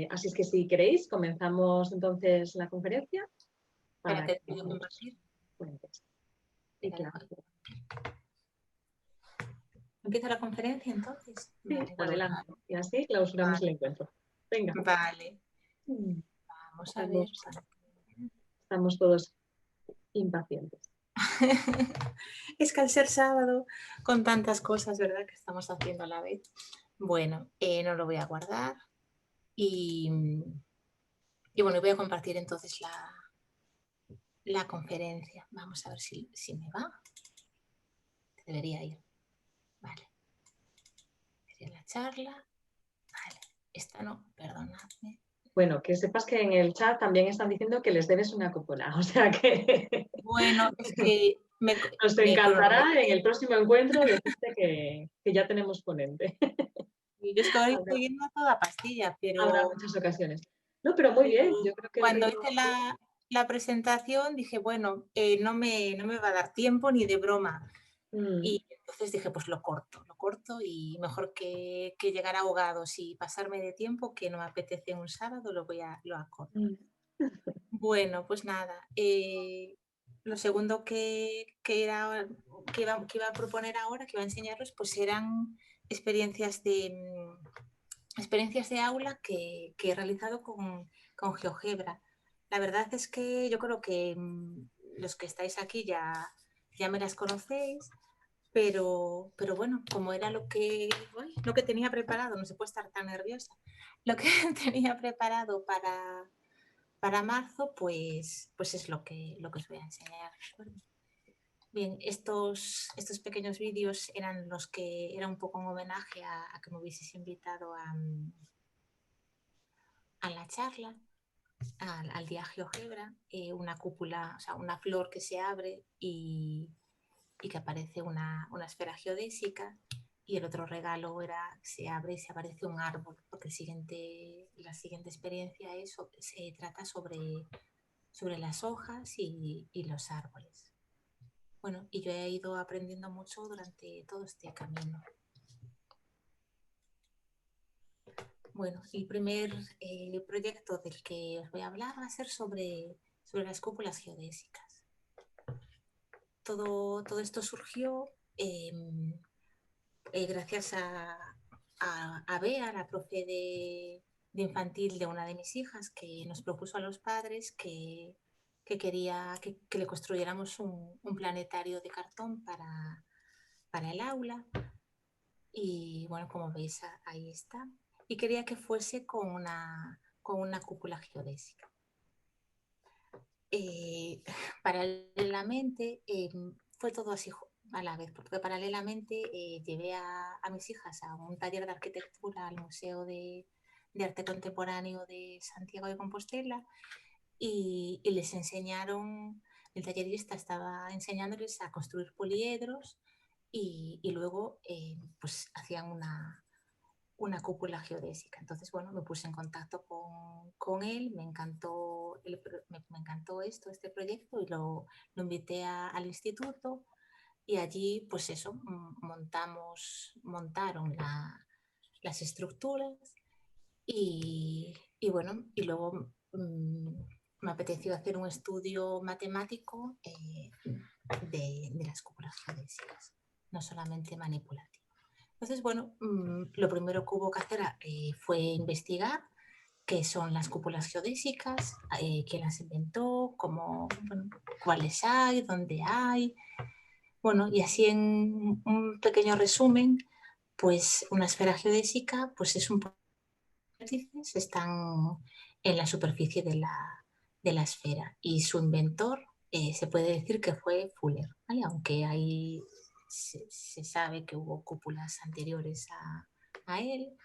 Así es que si queréis, comenzamos entonces la conferencia. Espérate, te pido compartir. Y claro. ¿Empieza la conferencia entonces? Sí, Vale, adelante. Y así clausuramos el encuentro. Venga. Vale. Vamos a ver. Estamos todos impacientes. Es que al ser sábado, con tantas cosas, ¿verdad?, que estamos haciendo a la vez. Bueno, no lo voy a guardar. Y bueno, voy a compartir entonces la conferencia. Vamos a ver si me va. Debería ir. Vale. Sería la charla. Vale. Esta no, perdonadme. Bueno, que sepas que en el chat también están diciendo que les debes una cúpula, o sea que... Bueno, es que nos encantará en el próximo encuentro decirte que ya tenemos ponente. Yo estoy siguiendo a toda pastilla, pero... Habrá muchas ocasiones. No, pero muy bien. Yo creo que cuando hice la presentación dije, bueno, no me va a dar tiempo ni de broma. Y entonces dije, pues lo corto y mejor que llegar ahogados y pasarme de tiempo, que no me apetece un sábado, lo acorto. Bueno, pues nada, lo segundo que iba a proponer ahora, que iba a enseñaros, pues eran experiencias de aula que he realizado con GeoGebra. La verdad es que yo creo que los que estáis aquí ya me las conocéis, pero bueno, como era lo que tenía preparado, no se puede estar tan nerviosa, lo que tenía preparado para marzo, pues es lo que os voy a enseñar. Bien, estos pequeños vídeos eran los que era un poco en homenaje a que me hubieseis invitado a la charla, al día GeoGebra, una cúpula, o sea, una flor que se abre y que aparece una esfera geodésica, y el otro regalo se abre y se aparece un árbol, porque la siguiente experiencia se trata sobre las hojas y los árboles. Bueno, y yo he ido aprendiendo mucho durante todo este camino. Bueno, el primer proyecto del que os voy a hablar va a ser sobre las cúpulas geodésicas. Todo esto surgió gracias a Bea, la profe de infantil de una de mis hijas, que nos propuso a los padres que quería que le construyéramos un planetario de cartón para el aula. Y bueno, como veis, ahí está. Y quería que fuese con una cúpula geodésica. Paralelamente, fue todo así a la vez, porque paralelamente llevé a mis hijas a un taller de arquitectura al Museo de Arte Contemporáneo de Santiago de Compostela, y les enseñaron, el tallerista estaba enseñándoles a construir poliedros, y luego pues hacían una cúpula geodésica. Entonces, bueno, me puse en contacto con él, me encantó este proyecto, y lo invité al instituto, y allí, pues eso, montaron las estructuras, y bueno, y luego me apeteció hacer un estudio matemático de las cúpulas geodésicas, no solamente manipulativo. Entonces, bueno, lo primero que hubo que hacer fue investigar qué son las cúpulas geodésicas, quién las inventó, cuáles hay, dónde hay. Bueno, y así en un pequeño resumen, pues una esfera geodésica pues es un vértices, están en la superficie de la esfera, y su inventor se puede decir que fue Fuller, ¿vale? Aunque ahí se sabe que hubo cúpulas anteriores a él.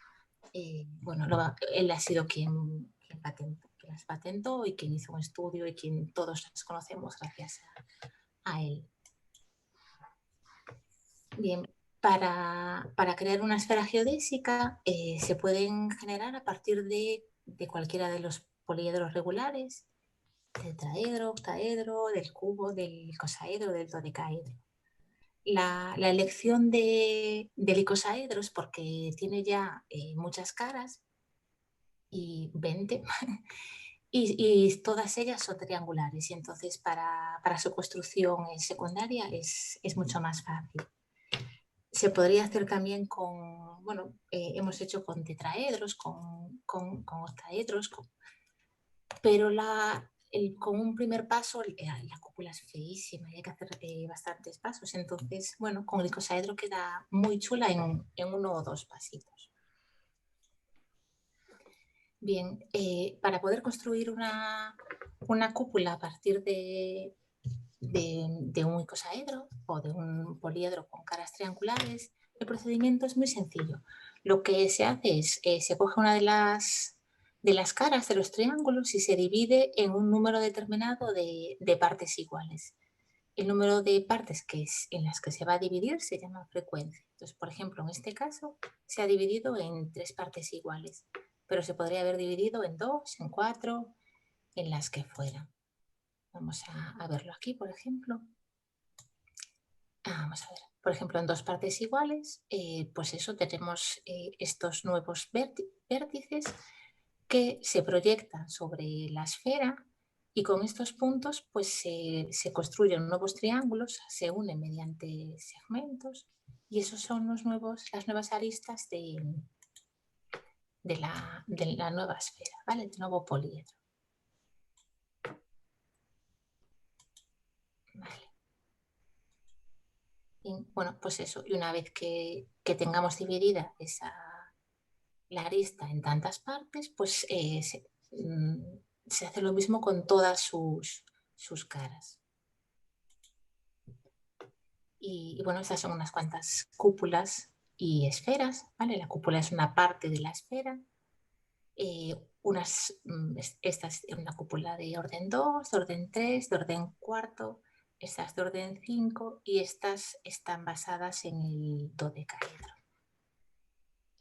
Bueno, él ha sido quien las patentó, y quien hizo un estudio, y quien todos las conocemos gracias a él. Bien, para crear una esfera geodésica se pueden generar a partir de cualquiera de los poliedros regulares, tetraedro, octaedro, del cubo, del icosaedro, del dodecaedro. La elección del icosaedro es porque tiene ya muchas caras, y 20 y todas ellas son triangulares y entonces para su construcción secundaria es mucho más fácil. Se podría hacer también con, bueno, hemos hecho con tetraedros, con octaedros, pero con un primer paso la cúpula es feísima y hay que hacer bastantes pasos. Entonces, bueno, con el icosaedro queda muy chula en 1 o 2 pasitos. Bien, para poder construir una cúpula a partir de un icosaedro o de un poliedro con caras triangulares, el procedimiento es muy sencillo. Lo que se hace es, se coge una de las caras de los triángulos y se divide en un número determinado de partes iguales. El número de partes en las que se va a dividir se llama frecuencia. Entonces, por ejemplo, en este caso se ha dividido en 3 partes iguales, pero se podría haber dividido en 2, en 4, en las que fueran. Vamos a verlo aquí, por ejemplo. Vamos a ver, por ejemplo, en 2 partes iguales, pues eso, tenemos estos nuevos vértices que se proyectan sobre la esfera y con estos puntos pues se construyen nuevos triángulos, se unen mediante segmentos y esos son las nuevas aristas de la nueva esfera, ¿vale? Del nuevo poliedro. Vale. Y, bueno, pues eso, y una vez que tengamos dividida la arista en tantas partes, pues se hace lo mismo con todas sus caras. Y bueno, estas son unas cuantas cúpulas y esferas, ¿vale? La cúpula es una parte de la esfera. Esta es una cúpula de orden 2, de orden 3, de orden cuarto, estas de orden 5 y estas están basadas en el dodecaedro.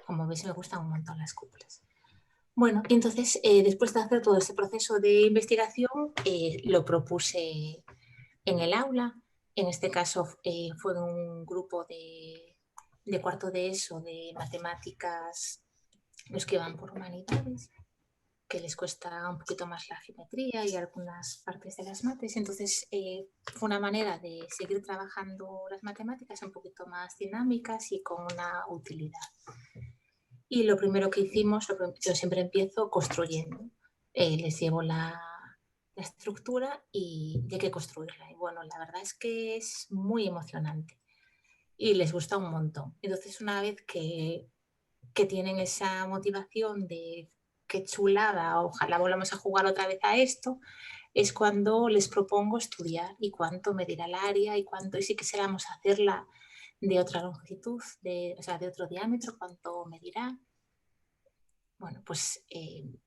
Como veis, me gustan un montón las cúpulas. Bueno, entonces, después de hacer todo este proceso de investigación, lo propuse en el aula. En este caso fue un grupo de cuarto de ESO de matemáticas, los que van por humanidades, que les cuesta un poquito más la geometría y algunas partes de las mates. Entonces, fue una manera de seguir trabajando las matemáticas un poquito más dinámicas y con una utilidad. Y lo primero que hicimos, yo siempre empiezo construyendo. Les llevo la estructura y hay que construirla. Y bueno, la verdad es que es muy emocionante y les gusta un montón. Entonces, una vez que tienen esa motivación de qué chulada, ojalá volvamos a jugar otra vez a esto, es cuando les propongo estudiar y cuánto medirá el área y si quisiéramos hacerla de otra longitud, o sea, de otro diámetro, cuánto medirá. Bueno, pues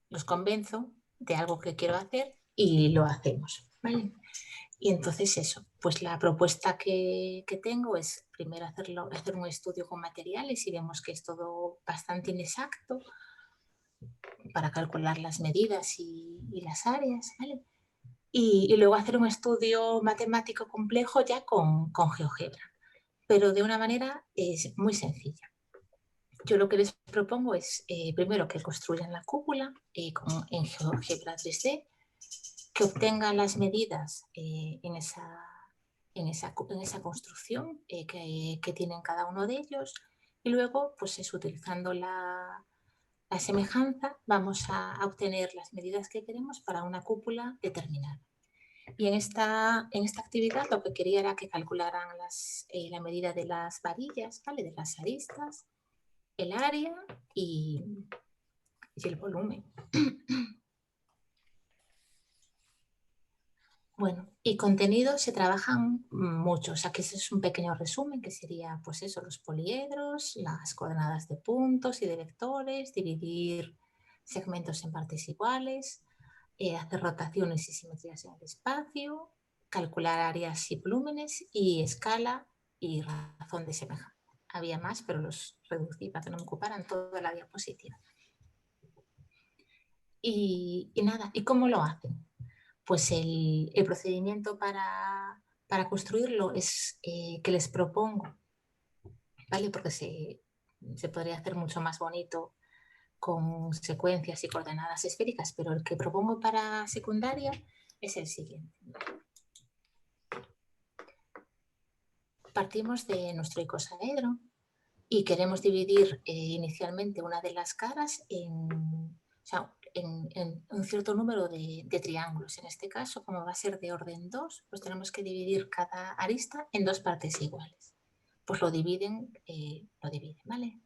los convenzo de algo que quiero hacer y lo hacemos, ¿vale? Y entonces eso, pues la propuesta que tengo es primero hacer un estudio con materiales y vemos que es todo bastante inexacto para calcular las medidas y las áreas, ¿vale? Y luego hacer un estudio matemático complejo ya con GeoGebra, pero de una manera muy sencilla. Yo lo que les propongo es, primero, que construyan la cúpula en GeoGebra 3D, que obtengan las medidas en esa construcción que tienen cada uno de ellos y luego, pues utilizando la semejanza, vamos a obtener las medidas que queremos para una cúpula determinada. Y en esta actividad lo que quería era que calcularan la medida de las varillas, ¿vale? De las aristas, el área y el volumen. Bueno, y contenidos se trabajan muchos. Aquí es un pequeño resumen que sería, pues eso, los poliedros, las coordenadas de puntos y de vectores, dividir segmentos en partes iguales, hacer rotaciones y simetrías en el espacio, calcular áreas y volúmenes y escala y razón de semejanza. Había más, pero los reducí para que no me ocuparan toda la diapositiva. Y nada, ¿y cómo lo hacen? Pues el procedimiento para construirlo es que les propongo, ¿vale? Porque se podría hacer mucho más bonito con secuencias y coordenadas esféricas, pero el que propongo para secundaria es el siguiente. Partimos de nuestro icosaedro y queremos dividir inicialmente una de las caras en un cierto número de triángulos. En este caso, como va a ser de orden 2, pues tenemos que dividir cada arista en 2 partes iguales. Pues lo dividen, ¿vale?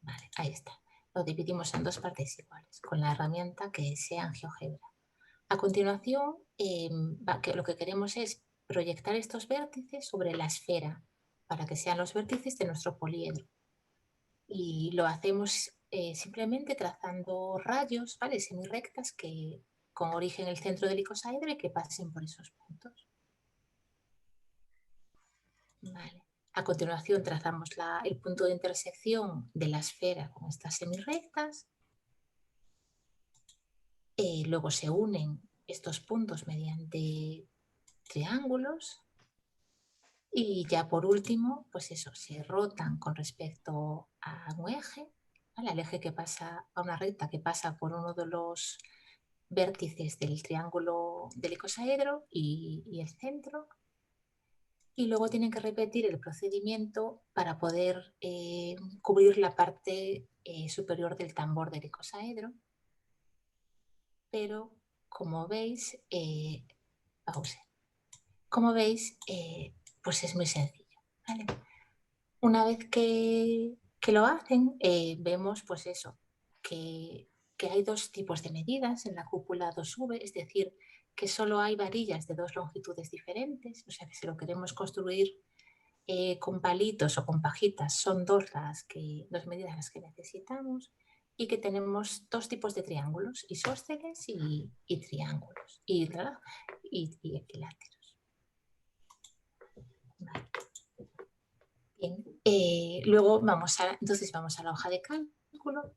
Vale, ahí está. Lo dividimos en 2 partes iguales con la herramienta que sea GeoGebra. A continuación, lo que queremos es proyectar estos vértices sobre la esfera para que sean los vértices de nuestro poliedro. Y lo hacemos simplemente trazando rayos, ¿vale? Semirrectas que con origen en el centro del icosaedro y que pasen por esos puntos. Vale. A continuación trazamos el punto de intersección de la esfera con estas semirrectas. Luego se unen estos puntos mediante triángulos. Y ya por último, pues eso, se rotan con respecto a un eje, ¿vale? Al eje que pasa, a una recta que pasa por uno de los vértices del triángulo del icosaedro y el centro. Y luego tienen que repetir el procedimiento para poder cubrir la parte superior del tambor del icosaedro. Pero como veis, pues es muy sencillo, ¿vale? Una vez que lo hacen, vemos pues eso, que hay 2 tipos de medidas en la cúpula 2V, es decir, que solo hay varillas de 2 longitudes diferentes, o sea que si lo queremos construir con palitos o con pajitas, son 2 medidas las que necesitamos, y que tenemos 2 tipos de triángulos, isósceles y triángulos, y equiláteros. Vale. Bien. Luego vamos a la hoja de cálculo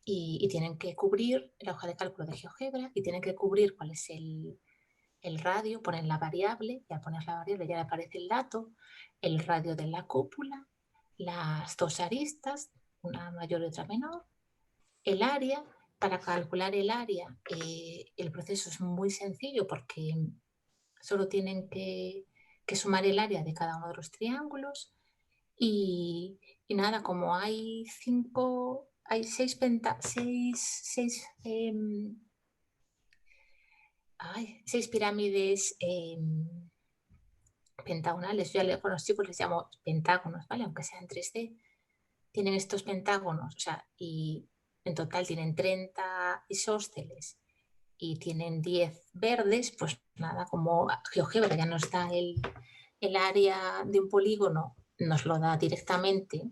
y tienen que cubrir la hoja de cálculo de GeoGebra y tienen que cubrir cuál es el radio, ponen la variable, y al poner la variable ya le aparece el dato, el radio de la cúpula, las 2 aristas, una mayor y otra menor, el área. Para calcular el área, el proceso es muy sencillo porque solo tienen que sumar el área de cada uno de los triángulos. Y nada, como hay 6 pirámides pentagonales, yo a los chicos les llamo pentágonos, ¿vale? Aunque sean 3D, tienen estos pentágonos, o sea, y en total tienen 30 isósceles y tienen 10 verdes, pues nada, como GeoGebra ya nos da el área de un polígono, nos lo da directamente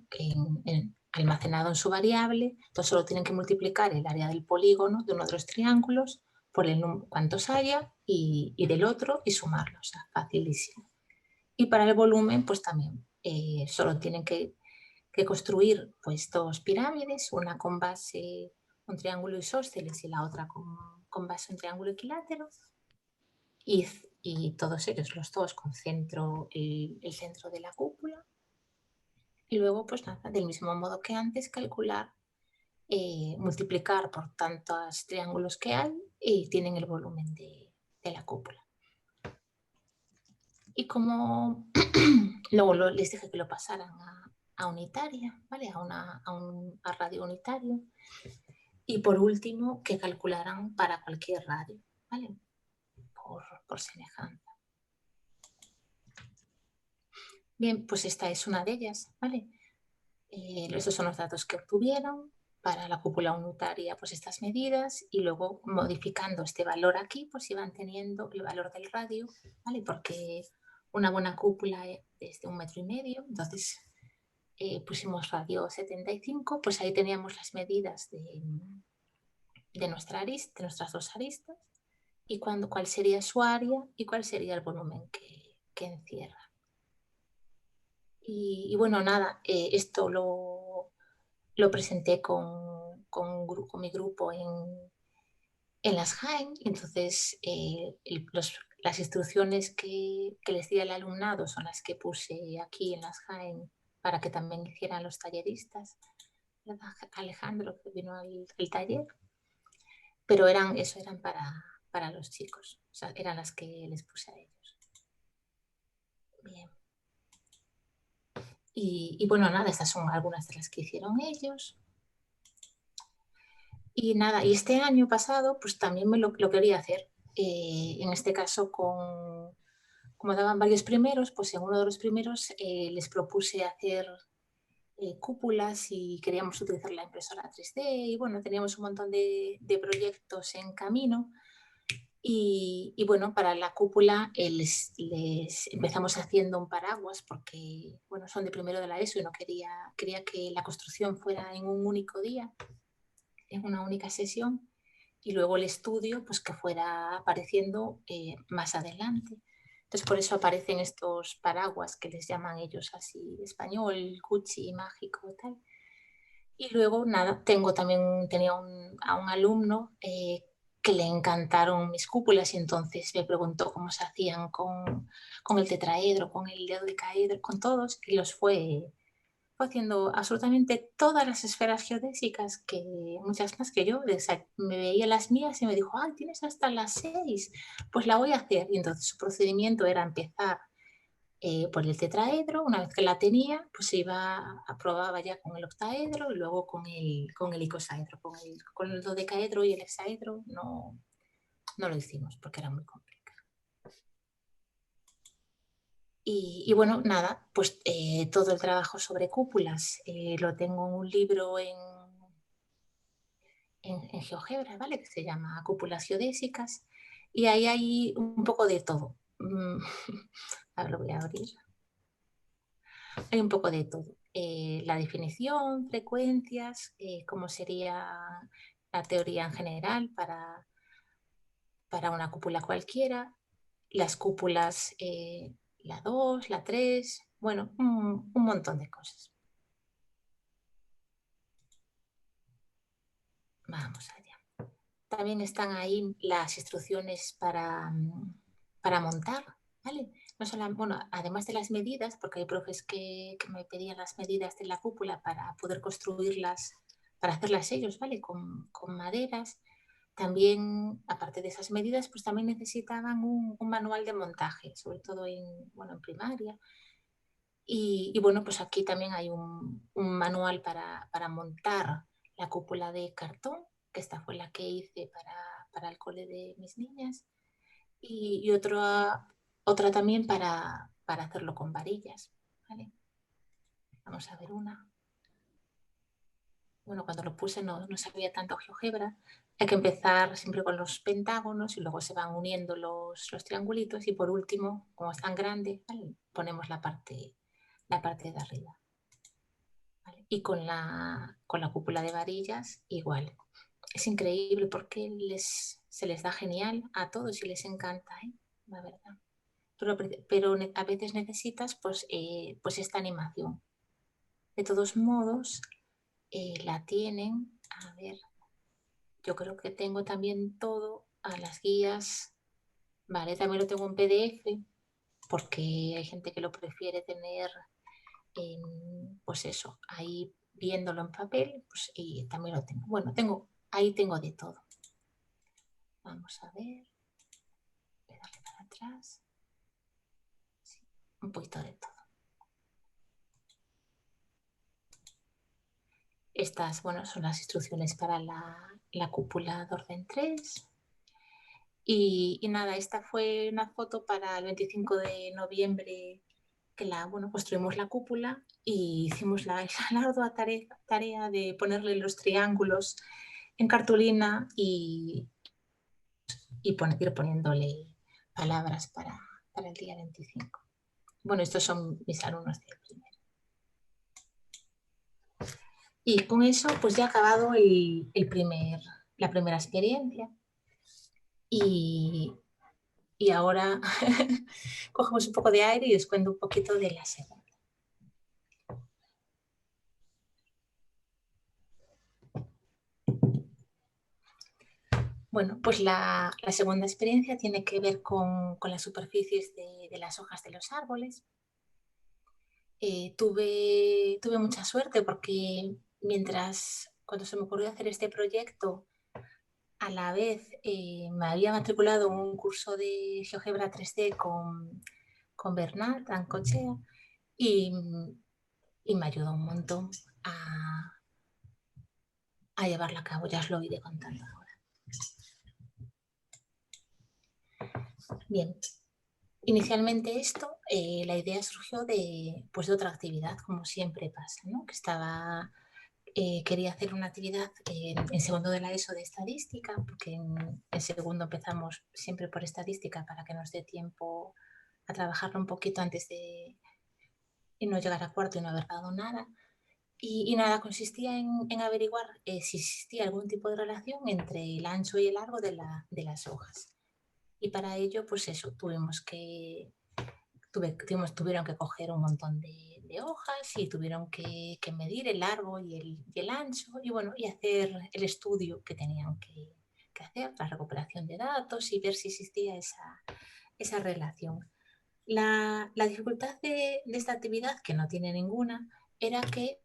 almacenado en su variable, entonces solo tienen que multiplicar el área del polígono de uno de los triángulos por el cuántos haya y del otro y sumarlo, o sea, facilísimo. Y para el volumen, pues también solo tienen que construir pues 2 pirámides, una con base un triángulo isósceles y la otra con base un triángulo equilátero, y todos ellos, los 2, con el centro de la cúpula. Y luego, pues nada, del mismo modo que antes, calcular, multiplicar por tantos triángulos que hay y tienen el volumen de la cúpula. Y como luego les dije que lo pasaran a unitaria, ¿vale? A radio unitario. Y por último, que calcularan para cualquier radio, ¿vale? Por semejanza. Bien, pues esta es una de ellas, ¿vale? Esos son los datos que obtuvieron. Para la cúpula unitaria, pues estas medidas, y luego modificando este valor aquí, pues iban teniendo el valor del radio, ¿vale? Porque una buena cúpula es de 1,5 metros, entonces pusimos radio 75, pues ahí teníamos las medidas de nuestras 2 aristas, y cuál sería su área y cuál sería el volumen que encierra. Y bueno, nada, esto lo presenté con mi grupo en las Jaén. Entonces las instrucciones que les di al alumnado son las que puse aquí en las Jaén para que también hicieran los talleristas. Alejandro, que vino al taller, pero eran para los chicos, o sea, eran las que les puse a ellos. Bien. Y bueno, nada, estas son algunas de las que hicieron ellos. Y nada, y este año pasado pues también lo quería hacer. En este caso, como daban varios primeros, pues en uno de los primeros les propuse hacer cúpulas y queríamos utilizar la impresora 3D y bueno, teníamos un montón de proyectos en camino. Y bueno, para la cúpula les empezamos haciendo un paraguas porque bueno, son de primero de la ESO y no quería que la construcción fuera en un único día, en una única sesión, y luego el estudio pues que fuera apareciendo más adelante. Entonces por eso aparecen estos paraguas que les llaman ellos así, español, Gucci, mágico y tal. Y luego nada, tenía a un alumno que le encantaron mis cúpulas y entonces me preguntó cómo se hacían con el tetraedro, con el dodecaedro, con todos, y los fue haciendo absolutamente todas las esferas geodésicas, que muchas más que yo. O sea, me veía las mías y me dijo, ah, tienes hasta las 6, pues la voy a hacer. Y entonces su procedimiento era empezar por el tetraedro. Una vez que la tenía, pues probaba ya con el octaedro y luego con el icosaedro. Con el dodecaedro y el hexaedro no lo hicimos porque era muy complicado. Y bueno, nada, pues todo el trabajo sobre cúpulas lo tengo en un libro en GeoGebra, ¿vale? Que se llama Cúpulas Geodésicas. Y ahí hay un poco de todo. A ver, lo voy a abrir. Hay un poco de todo. La definición, frecuencias, cómo sería la teoría en general para una cúpula cualquiera, las cúpulas, la 2, la 3, bueno, un montón de cosas. Vamos allá. También están ahí las instrucciones para montar, ¿vale? No solo, bueno, además de las medidas, porque hay profes que me pedían las medidas de la cúpula para poder construirlas, para hacerlas ellos, ¿vale? Con maderas. También, aparte de esas medidas, pues también necesitaban un manual de montaje, sobre todo en primaria. Y bueno, pues aquí también hay un manual para montar la cúpula de cartón, que esta fue la que hice para el cole de mis niñas, y otra también para hacerlo con varillas, ¿vale? Vamos a ver una. Bueno, cuando lo puse no sabía tanto GeoGebra. Hay que empezar siempre con los pentágonos y luego se van uniendo los triangulitos y por último, como es tan grande, ¿vale? Ponemos la parte de arriba. ¿Vale? Y con la cúpula de varillas igual. Es increíble porque se les da genial a todos y les encanta, ¿eh? La verdad. Pero a veces necesitas pues esta animación. De todos modos, la tienen, a ver, yo creo que tengo también todo a las guías, vale, también lo tengo en PDF porque hay gente que lo prefiere tener pues eso, ahí viéndolo en papel, pues y también lo tengo. Bueno, ahí tengo de todo. Vamos a ver, voy a darle para atrás, sí, un poquito de todo. Estas, bueno, son las instrucciones para la cúpula de orden 3. Y nada, esta fue una foto para el 25 de noviembre que construimos la cúpula y hicimos la ardua tarea de ponerle los triángulos en cartulina y ir poniéndole palabras para el día 25. Bueno, estos son mis alumnos del primero. Y con eso pues ya ha acabado la primera experiencia. Y ahora cogemos un poco de aire y os cuento un poquito de la segunda. Bueno, pues la segunda experiencia tiene que ver con las superficies de las hojas de los árboles. Tuve mucha suerte porque cuando se me ocurrió hacer este proyecto, a la vez me había matriculado en un curso de GeoGebra 3D con Bernat Ancochea y me ayudó un montón a llevarla a cabo. Ya os lo iré contando ahora. Bien, inicialmente esto, la idea surgió de otra actividad, como siempre pasa, ¿no? Quería hacer una actividad en segundo de la ESO de estadística, porque en segundo empezamos siempre por estadística para que nos dé tiempo a trabajarlo un poquito antes de no llegar a cuarto y no haber dado nada. Y nada, consistía en averiguar si existía algún tipo de relación entre el ancho y el largo de las hojas. Y para ello, pues eso, tuvieron que coger un montón de hojas y tuvieron que medir el largo y el ancho y bueno, y hacer el estudio que tenían que hacer, la recuperación de datos y ver si existía esa relación. La dificultad de esta actividad, que no tiene ninguna, era qué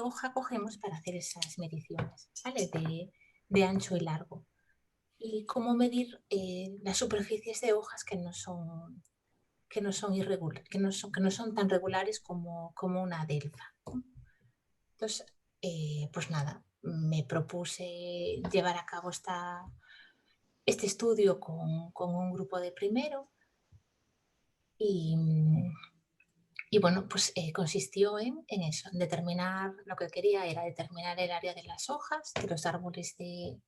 hoja cogemos para hacer esas mediciones, ¿vale? De ancho y largo. Y cómo medir las superficies de hojas que no son irregulares, que no son tan regulares como una delfa. Entonces, pues nada, me propuse llevar a cabo este estudio con un grupo de primero y bueno, pues consistió en eso, en determinar, lo que quería era determinar el área de las hojas, de los árboles que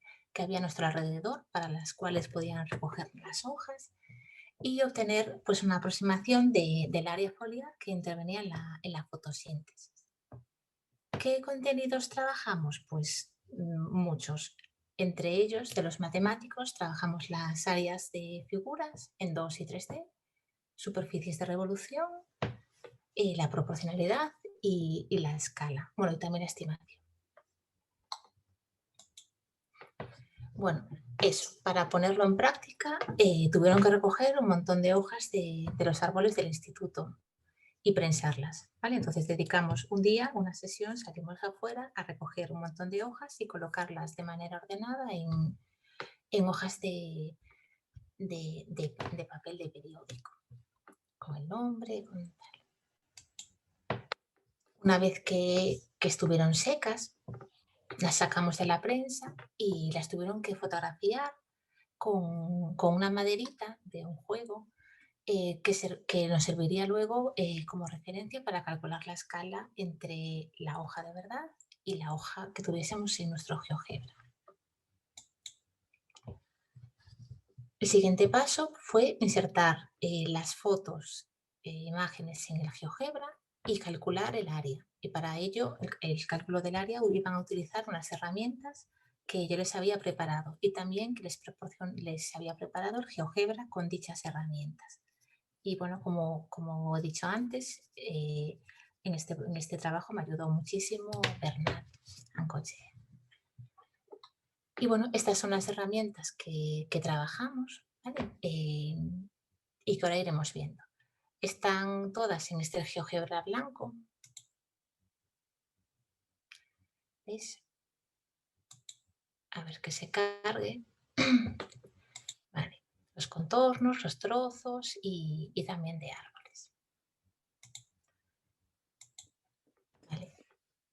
había a nuestro alrededor, para las cuales podían recoger las hojas, y obtener pues una aproximación del área foliar que intervenía en la fotosíntesis. ¿Qué contenidos trabajamos? Pues muchos. Entre ellos, de los matemáticos, trabajamos las áreas de figuras en 2 y 3D, superficies de revolución, la proporcionalidad y la escala. Bueno, y también la estimación. Bueno, eso, para ponerlo en práctica, tuvieron que recoger un montón de hojas de los árboles del instituto y prensarlas, ¿vale? Entonces dedicamos un día, una sesión, salimos afuera a recoger un montón de hojas y colocarlas de manera ordenada en hojas de papel de periódico, con el nombre, con tal. Una vez que estuvieron secas, las sacamos de la prensa y las tuvieron que fotografiar con una maderita de un juego que nos serviría luego como referencia para calcular la escala entre la hoja de verdad y la hoja que tuviésemos en nuestro GeoGebra. El siguiente paso fue insertar las fotos e imágenes en el GeoGebra y calcular el área. Y para ello, el cálculo del área iban a utilizar unas herramientas que yo les había preparado y también que les había preparado el GeoGebra con dichas herramientas. Y bueno, como he dicho antes, en este trabajo me ayudó muchísimo Bernat Ancochea. Y bueno, estas son las herramientas que trabajamos, ¿vale? Y que ahora iremos viendo. Están todas en este GeoGebra blanco. ¿Veis? A ver que se cargue. Vale. Los contornos, los trozos y también de árboles. Vale.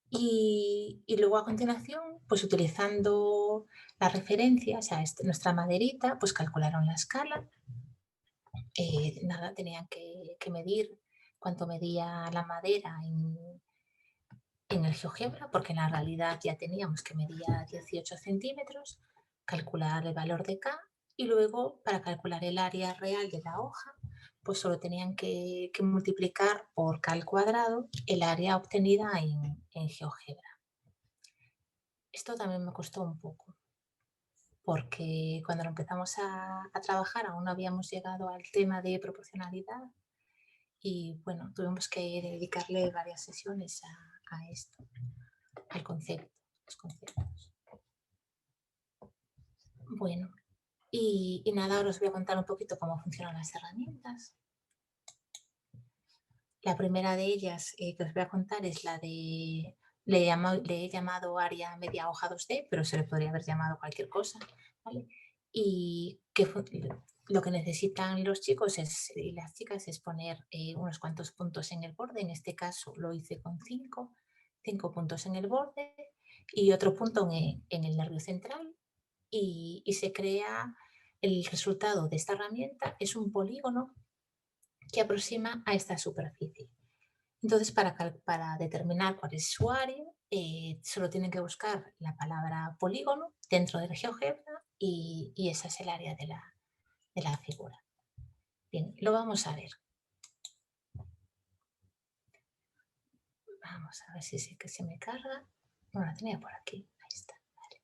Y luego a continuación, pues utilizando las referencias a nuestra maderita, pues calcularon la escala. Nada, tenían que medir cuánto medía la madera en el GeoGebra, porque en la realidad ya teníamos que medía 18 centímetros, calcular el valor de K y luego para calcular el área real de la hoja, pues solo tenían que multiplicar por K al cuadrado el área obtenida en GeoGebra. Esto también me costó un poco, porque cuando lo empezamos a trabajar aún no habíamos llegado al tema de proporcionalidad y bueno, tuvimos que dedicarle varias sesiones a esto, al concepto, los conceptos. Bueno, y nada, ahora os voy a contar un poquito cómo funcionan las herramientas. La primera de ellas que os voy a contar es la de Le he llamado área media hoja 2D, pero se le podría haber llamado cualquier cosa, ¿vale? Y lo que necesitan los chicos y las chicas es poner unos cuantos puntos en el borde. En este caso lo hice con 5 puntos en el borde y otro punto en el nervio central, y se crea el resultado de esta herramienta. Es un polígono que aproxima a esta superficie. Entonces, para determinar cuál es su área, solo tienen que buscar la palabra polígono dentro del GeoGebra y esa es el área de la figura. Bien, lo vamos a ver. Vamos a ver si se me carga. Bueno, la tenía por aquí. Ahí está. Vale.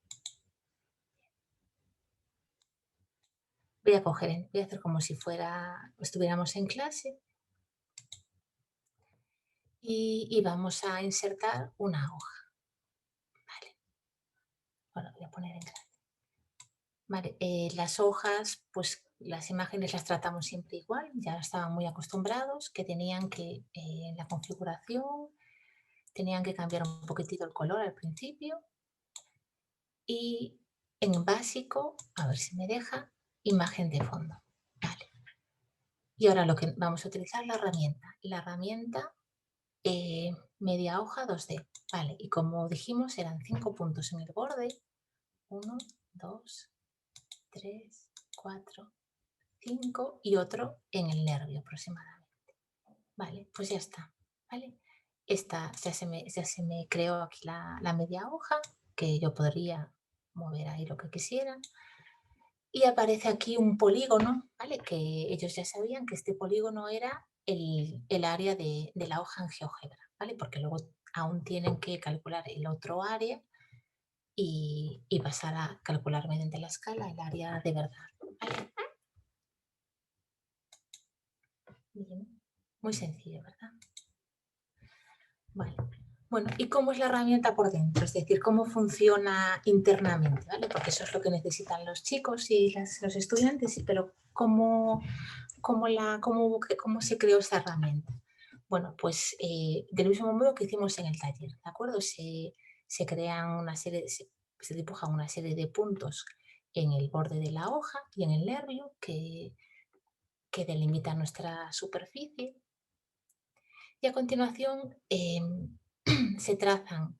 Voy a hacer como si estuviéramos en clase y vamos a insertar una hoja. Vale. Bueno, voy a poner en grande. Vale, las hojas, pues las imágenes las tratamos siempre igual, ya estaban muy acostumbrados, que tenían que, en la configuración, tenían que cambiar un poquitito el color al principio y en básico, a ver si me deja, imagen de fondo. Vale. Y ahora lo que vamos a utilizar la herramienta media hoja 2D. Vale, y como dijimos eran 5 puntos en el borde, 1, 2, 3, 4, 5 y otro en el nervio aproximadamente. Vale, pues ya está. ¿Vale? Ya se me creó aquí la media hoja, que yo podría mover ahí lo que quisiera. Y aparece aquí un polígono, ¿vale? Que ellos ya sabían que este polígono era el área de la hoja en GeoGebra, ¿vale? Porque luego aún tienen que calcular el otro área y pasar a calcular mediante la escala el área de verdad. ¿Vale? Bien. Muy sencillo, ¿verdad? Vale. Bueno, ¿y cómo es la herramienta por dentro? Es decir, ¿cómo funciona internamente? ¿Vale? Porque eso es lo que necesitan los chicos y los estudiantes, pero ¿cómo se creó esta herramienta? Bueno, pues del mismo modo que hicimos en el taller, ¿de acuerdo? Se crean se dibujan una serie de puntos en el borde de la hoja y en el nervio que delimitan nuestra superficie. Y a continuación se trazan,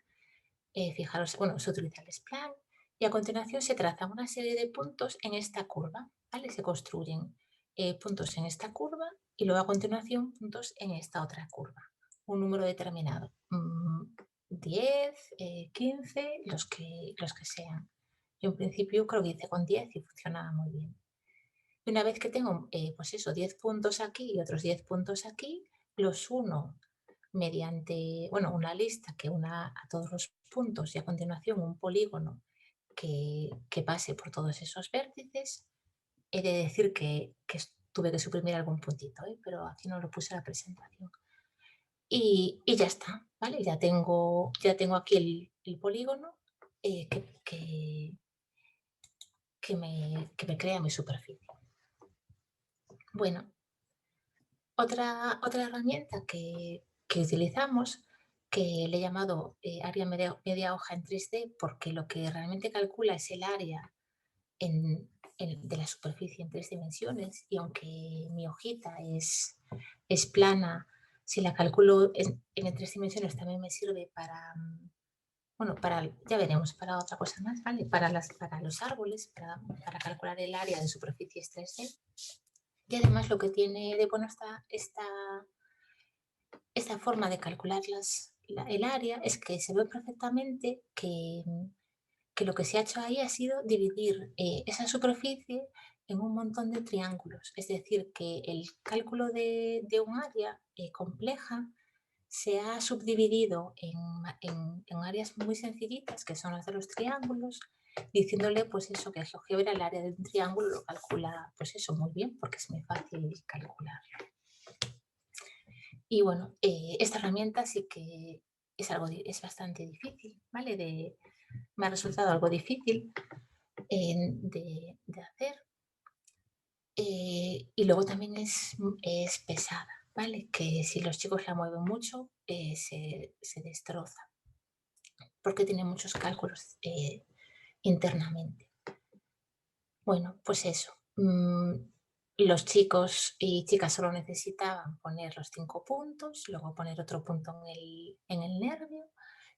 fijaros, bueno, se utiliza el spline y a continuación se trazan una serie de puntos en esta curva, ¿vale? Se construyen puntos en esta curva y luego a continuación puntos en esta otra curva. Un número determinado, 10, 15, los que sean. Yo en principio creo que hice con 10 y funcionaba muy bien. Y una vez que tengo, pues eso, 10 puntos aquí y otros 10 puntos aquí, los uno mediante, bueno, una lista que una a todos los puntos y a continuación un polígono que pase por todos esos vértices. He de decir que tuve que suprimir algún puntito, pero aquí no lo puse en la presentación. Y ya está, ¿vale? Ya tengo aquí el polígono que me crea mi superficie. Bueno, otra herramienta que utilizamos, que le he llamado área media hoja en 3D, porque lo que realmente calcula es el área de la superficie en 3 dimensiones, y aunque mi hojita es plana, si la calculo en 3 dimensiones también me sirve para, bueno, ya veremos, para otra cosa más, ¿vale? Para los árboles, para calcular el área de superficies 3D. Y además lo que tiene de bueno esta forma de calcular el área es que se ve perfectamente que lo que se ha hecho ahí ha sido dividir esa superficie en un montón de triángulos. Es decir, que el cálculo de un área compleja se ha subdividido en áreas muy sencillitas, que son las de los triángulos, diciéndole pues eso, que GeoGebra el área de un triángulo lo calcula pues eso muy bien, porque es muy fácil calcular. Y bueno, esta herramienta sí que es bastante difícil, ¿vale? Me ha resultado algo difícil de hacer. Y luego también es pesada, ¿vale? Que si los chicos la mueven mucho, se destroza. porque tiene muchos cálculos internamente. Bueno, pues eso. Los chicos y chicas solo necesitaban poner los 5 puntos, luego poner otro punto en el nervio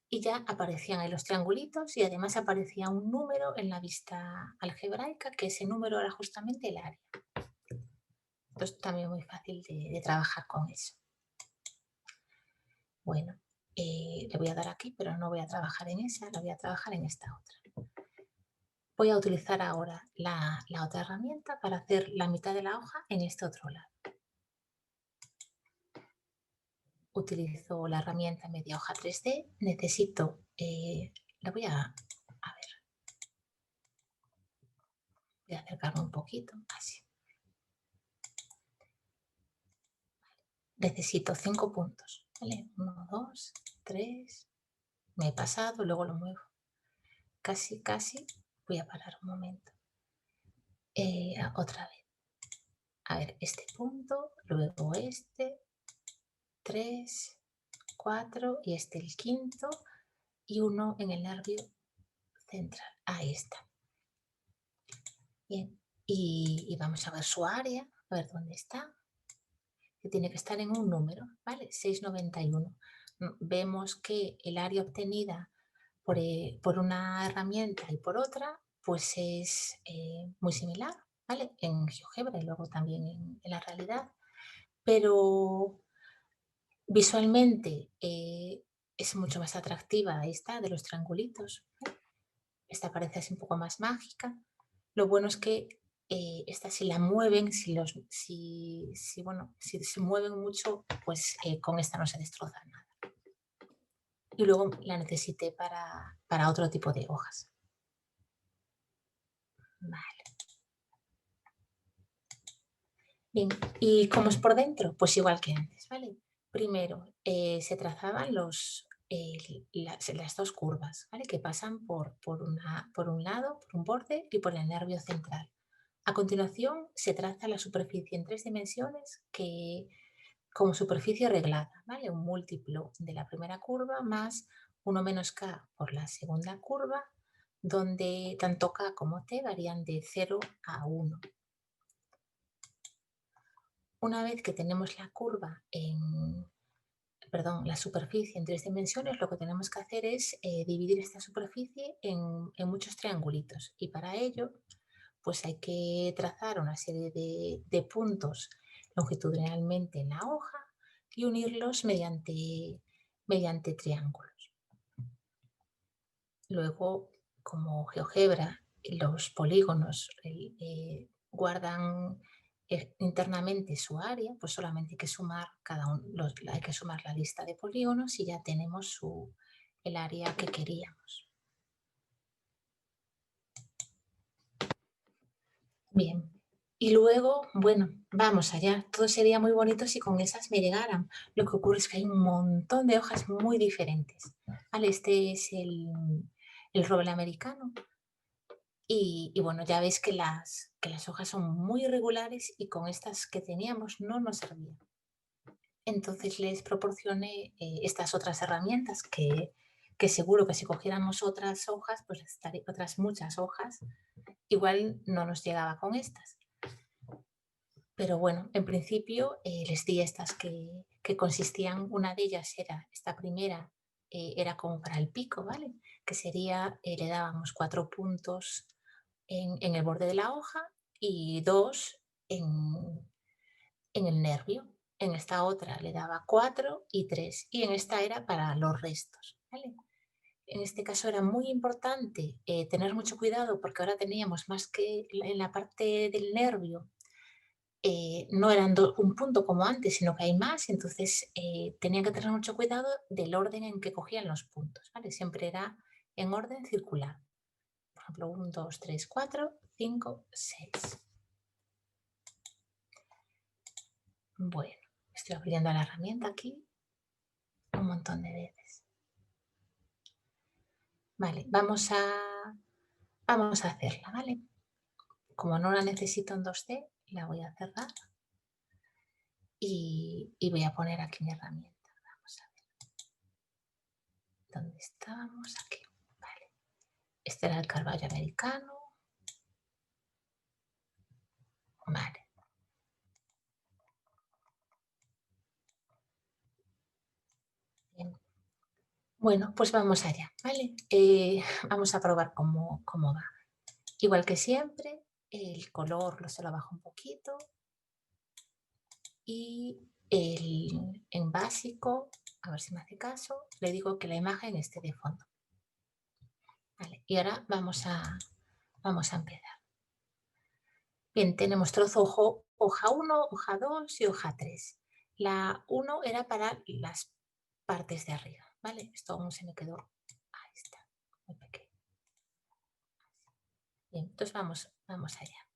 y ya aparecían ahí los triangulitos y además aparecía un número en la vista algebraica, que ese número era justamente el área. Entonces también muy fácil de trabajar con eso. Bueno, le voy a dar aquí, pero no voy a trabajar en esa, la voy a trabajar en esta otra. Voy a utilizar ahora la otra herramienta para hacer la mitad de la hoja en este otro lado. Utilizo la herramienta Media Hoja 3D. Necesito, la voy a ver, voy a acercarme un poquito, así. Necesito 5 puntos, ¿vale? 1, 2, 3, me he pasado, luego lo muevo. Casi, voy a parar un momento. Otra vez. A ver, este punto, luego este, 3, 4 y este el quinto y uno en el nervio central. Ahí está. Bien, y vamos a ver su área, a ver dónde está. Que tiene que estar en un número, ¿vale? 691. Vemos que el área obtenida por una herramienta y por otra, pues es muy similar, ¿vale? En GeoGebra y luego también en la realidad, pero visualmente es mucho más atractiva esta de los triangulitos, ¿vale? Esta parece así un poco más mágica. Lo bueno es que esta si la mueven, si se mueven mucho, pues con esta no se destroza nada. Y luego la necesité para otro tipo de hojas. Vale. Bien, ¿y cómo es por dentro? Pues igual que antes, ¿vale? Primero se trazaban las dos curvas, ¿vale? Que pasan por un lado, por un borde y por el nervio central. A continuación se traza la superficie en 3 dimensiones que como superficie reglada, ¿vale? Un múltiplo de la primera curva más 1 menos k por la segunda curva, donde tanto k como t varían de 0 a 1. Una vez que tenemos la curva la superficie en 3 dimensiones, lo que tenemos que hacer es dividir esta superficie en muchos triangulitos y para ello pues hay que trazar una serie de puntos longitudinalmente en la hoja y unirlos mediante triángulos. Luego, como GeoGebra, los polígonos guardan internamente su área, pues solamente hay que sumar hay que sumar la lista de polígonos y ya tenemos el área que queríamos. Bien, y luego, bueno, vamos allá. Todo sería muy bonito si con esas me llegaran. Lo que ocurre es que hay un montón de hojas muy diferentes. ¿Vale? Este es el roble americano. Y bueno, ya veis que las hojas son muy irregulares y con estas que teníamos no nos servían. Entonces les proporcioné estas otras herramientas que seguro que si cogiéramos otras hojas, pues otras muchas hojas, igual no nos llegaba con estas. Pero bueno, en principio les di estas que consistían, una de ellas era, esta primera era como para el pico, ¿vale? Que sería, le dábamos 4 puntos en el borde de la hoja y 2 en el nervio. En esta otra le daba 4 y 3 y en esta era para los restos, ¿vale? En este caso era muy importante tener mucho cuidado porque ahora teníamos más que en la parte del nervio, no eran un punto como antes, sino que hay más, entonces tenía que tener mucho cuidado del orden en que cogían los puntos, ¿vale? Siempre era en orden circular. Por ejemplo, 1, 2, 3, 4, 5, 6. Bueno, estoy abriendo la herramienta aquí un montón de veces. Vale, vamos a hacerla, ¿vale? Como no la necesito en 2D, la voy a cerrar y voy a poner aquí mi herramienta. Vamos a ver. ¿Dónde estábamos? Aquí. Vale. Este era el Carballo americano. Vale. Bien. Bueno, pues vamos allá, ¿vale? Vamos a probar cómo va. Igual que siempre, el color se lo bajo un poquito y en básico, a ver si me hace caso, le digo que la imagen esté de fondo. Vale, y ahora vamos a empezar. Bien, tenemos trozo hoja 1, hoja 2 y hoja 3. La 1 era para las partes de arriba, ¿vale? Esto aún se me quedó, ahí está, muy pequeño. Bien, entonces vamos allá.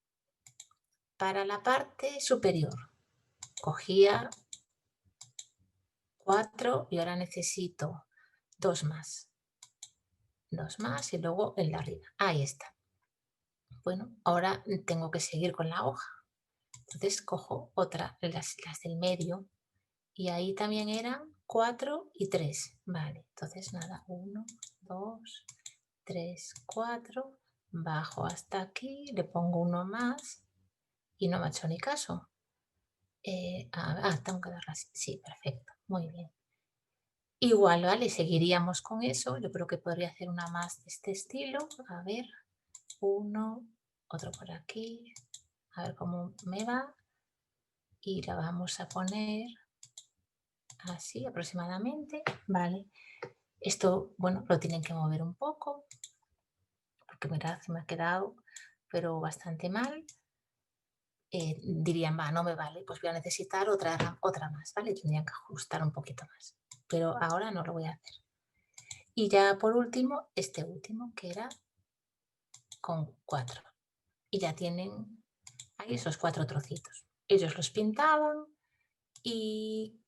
Para la parte superior, cogía 4 y ahora necesito 2 más. 2 más y luego el de arriba. Ahí está. Bueno, ahora tengo que seguir con la hoja. Entonces cojo las del medio y ahí también eran 4 y 3. Vale, entonces nada, 1, 2, 3, 4. Bajo hasta aquí, le pongo uno más y no me ha hecho ni caso. Tengo que darla así. Sí, perfecto, muy bien. Igual, ¿vale? Seguiríamos con eso. Yo creo que podría hacer una más de este estilo. A ver, uno, otro por aquí. A ver cómo me va. Y la vamos a poner así aproximadamente. Vale. Esto, bueno, lo tienen que mover un poco. Porque mirad, se me ha quedado, pero bastante mal. Dirían, va, no me vale, pues voy a necesitar otra más, ¿vale? Tendrían que ajustar un poquito más. Pero ahora no lo voy a hacer. Y ya por último, este último, que era con 4. Y ya tienen ahí esos 4 trocitos. Ellos los pintaban y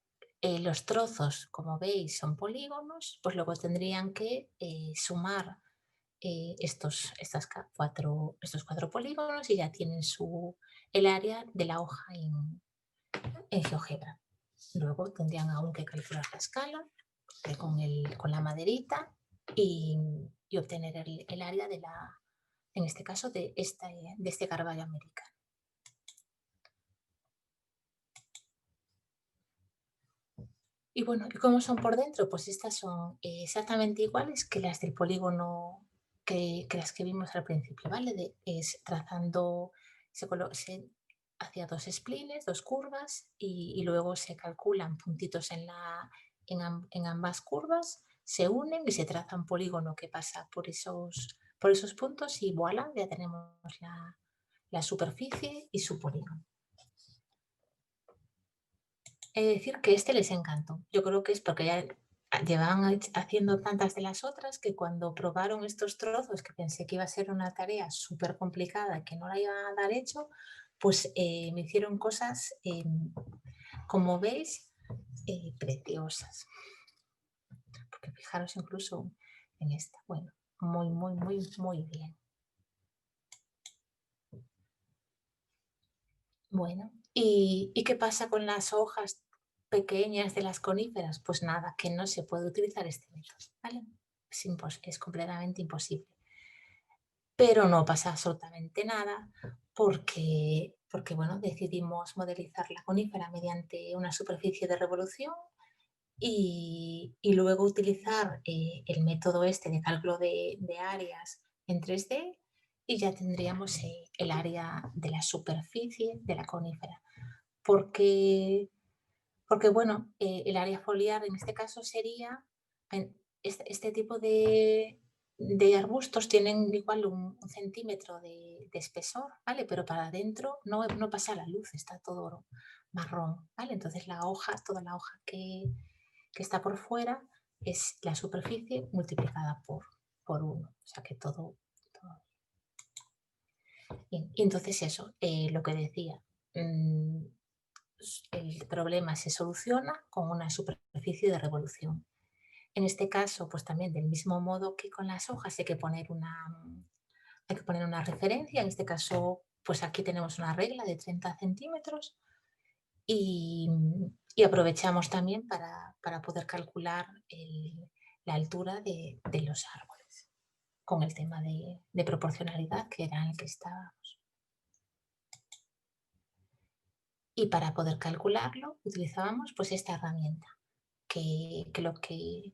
los trozos, como veis, son polígonos, pues luego tendrían que sumar estos 4 polígonos y ya tienen el área de la hoja en GeoGebra. Luego tendrían aún que calcular la escala con la maderita y obtener el área en este caso de este Carballo americano. Y bueno, ¿y cómo son por dentro? Pues estas son exactamente iguales que las del polígono que las que vimos al principio, ¿vale? Trazando, se hacía 2 splines, 2 curvas y luego se calculan puntitos en ambas curvas, se unen y se traza un polígono que pasa por esos puntos y voilà, ya tenemos la superficie y su polígono. He de decir que este les encantó. Yo creo que es porque ya llevaban haciendo tantas de las otras que cuando probaron estos trozos, que pensé que iba a ser una tarea súper complicada, que no la iban a dar hecho, pues me hicieron cosas, como veis, preciosas. Porque fijaros incluso en esta. Bueno, muy, muy, muy, muy bien. Bueno, ¿y qué pasa con las hojas pequeñas de las coníferas? Pues nada, que no se puede utilizar este método, ¿vale? Es completamente imposible. Pero no pasa absolutamente nada porque bueno, decidimos modelizar la conífera mediante una superficie de revolución y luego utilizar el método este de cálculo de áreas en 3D y ya tendríamos el área de la superficie de la conífera. Porque bueno, el área foliar en este caso sería, este tipo de arbustos tienen igual un centímetro de espesor, ¿vale? Pero para adentro no pasa la luz, está todo marrón, ¿vale? Entonces toda la hoja que está por fuera es la superficie multiplicada por 1, o sea que todo. Bien, y entonces eso, lo que decía, el problema se soluciona con una superficie de revolución. En este caso, pues también del mismo modo que con las hojas hay que poner una referencia. En este caso, pues aquí tenemos una regla de 30 centímetros y aprovechamos también para poder calcular la altura de los árboles, con el tema de proporcionalidad que era en el que estábamos. Y para poder calcularlo utilizábamos pues esta herramienta que lo que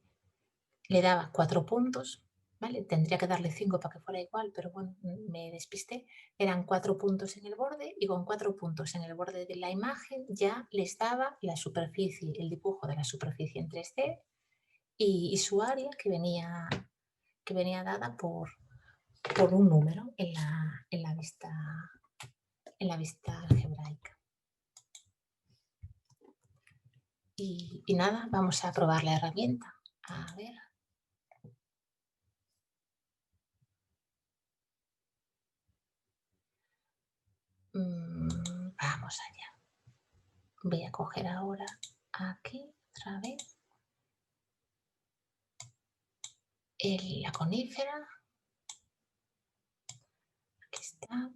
le daba 4 puntos, ¿vale? Tendría que darle 5 para que fuera igual, pero bueno, me despisté. Eran 4 puntos en el borde y con 4 puntos en el borde de la imagen ya les daba la superficie, el dibujo de la superficie en 3D y su área que venía dada por un número en la vista algebraica. Y nada, vamos a probar la herramienta. A ver. Vamos allá. Voy a coger ahora aquí otra vez la conífera. Aquí está.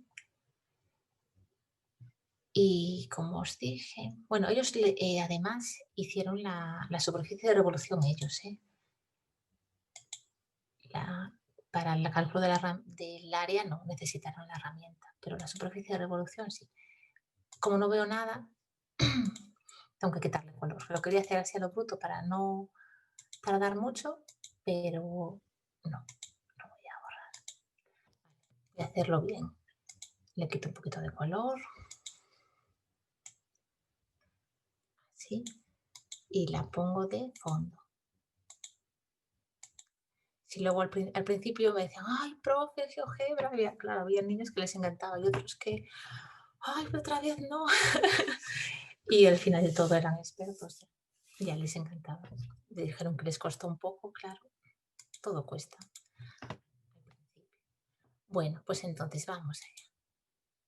Y como os dije, bueno, ellos además hicieron la superficie de revolución ellos, para el cálculo del área no necesitaron la herramienta, pero la superficie de revolución sí. Como no veo nada, tengo que quitarle color. Lo quería hacer así a lo bruto para no tardar mucho, pero no voy a borrar. Voy a hacerlo bien. Le quito un poquito de color. Así. Y la pongo de fondo. Si luego al principio me decían, ay, profe, GeoGebra, había niños que les encantaba y otros que, ay, pero otra vez no. Y al final de todo eran expertos, ya les encantaba. Le dijeron que les costó un poco, claro, todo cuesta. Bueno, pues entonces vamos allá.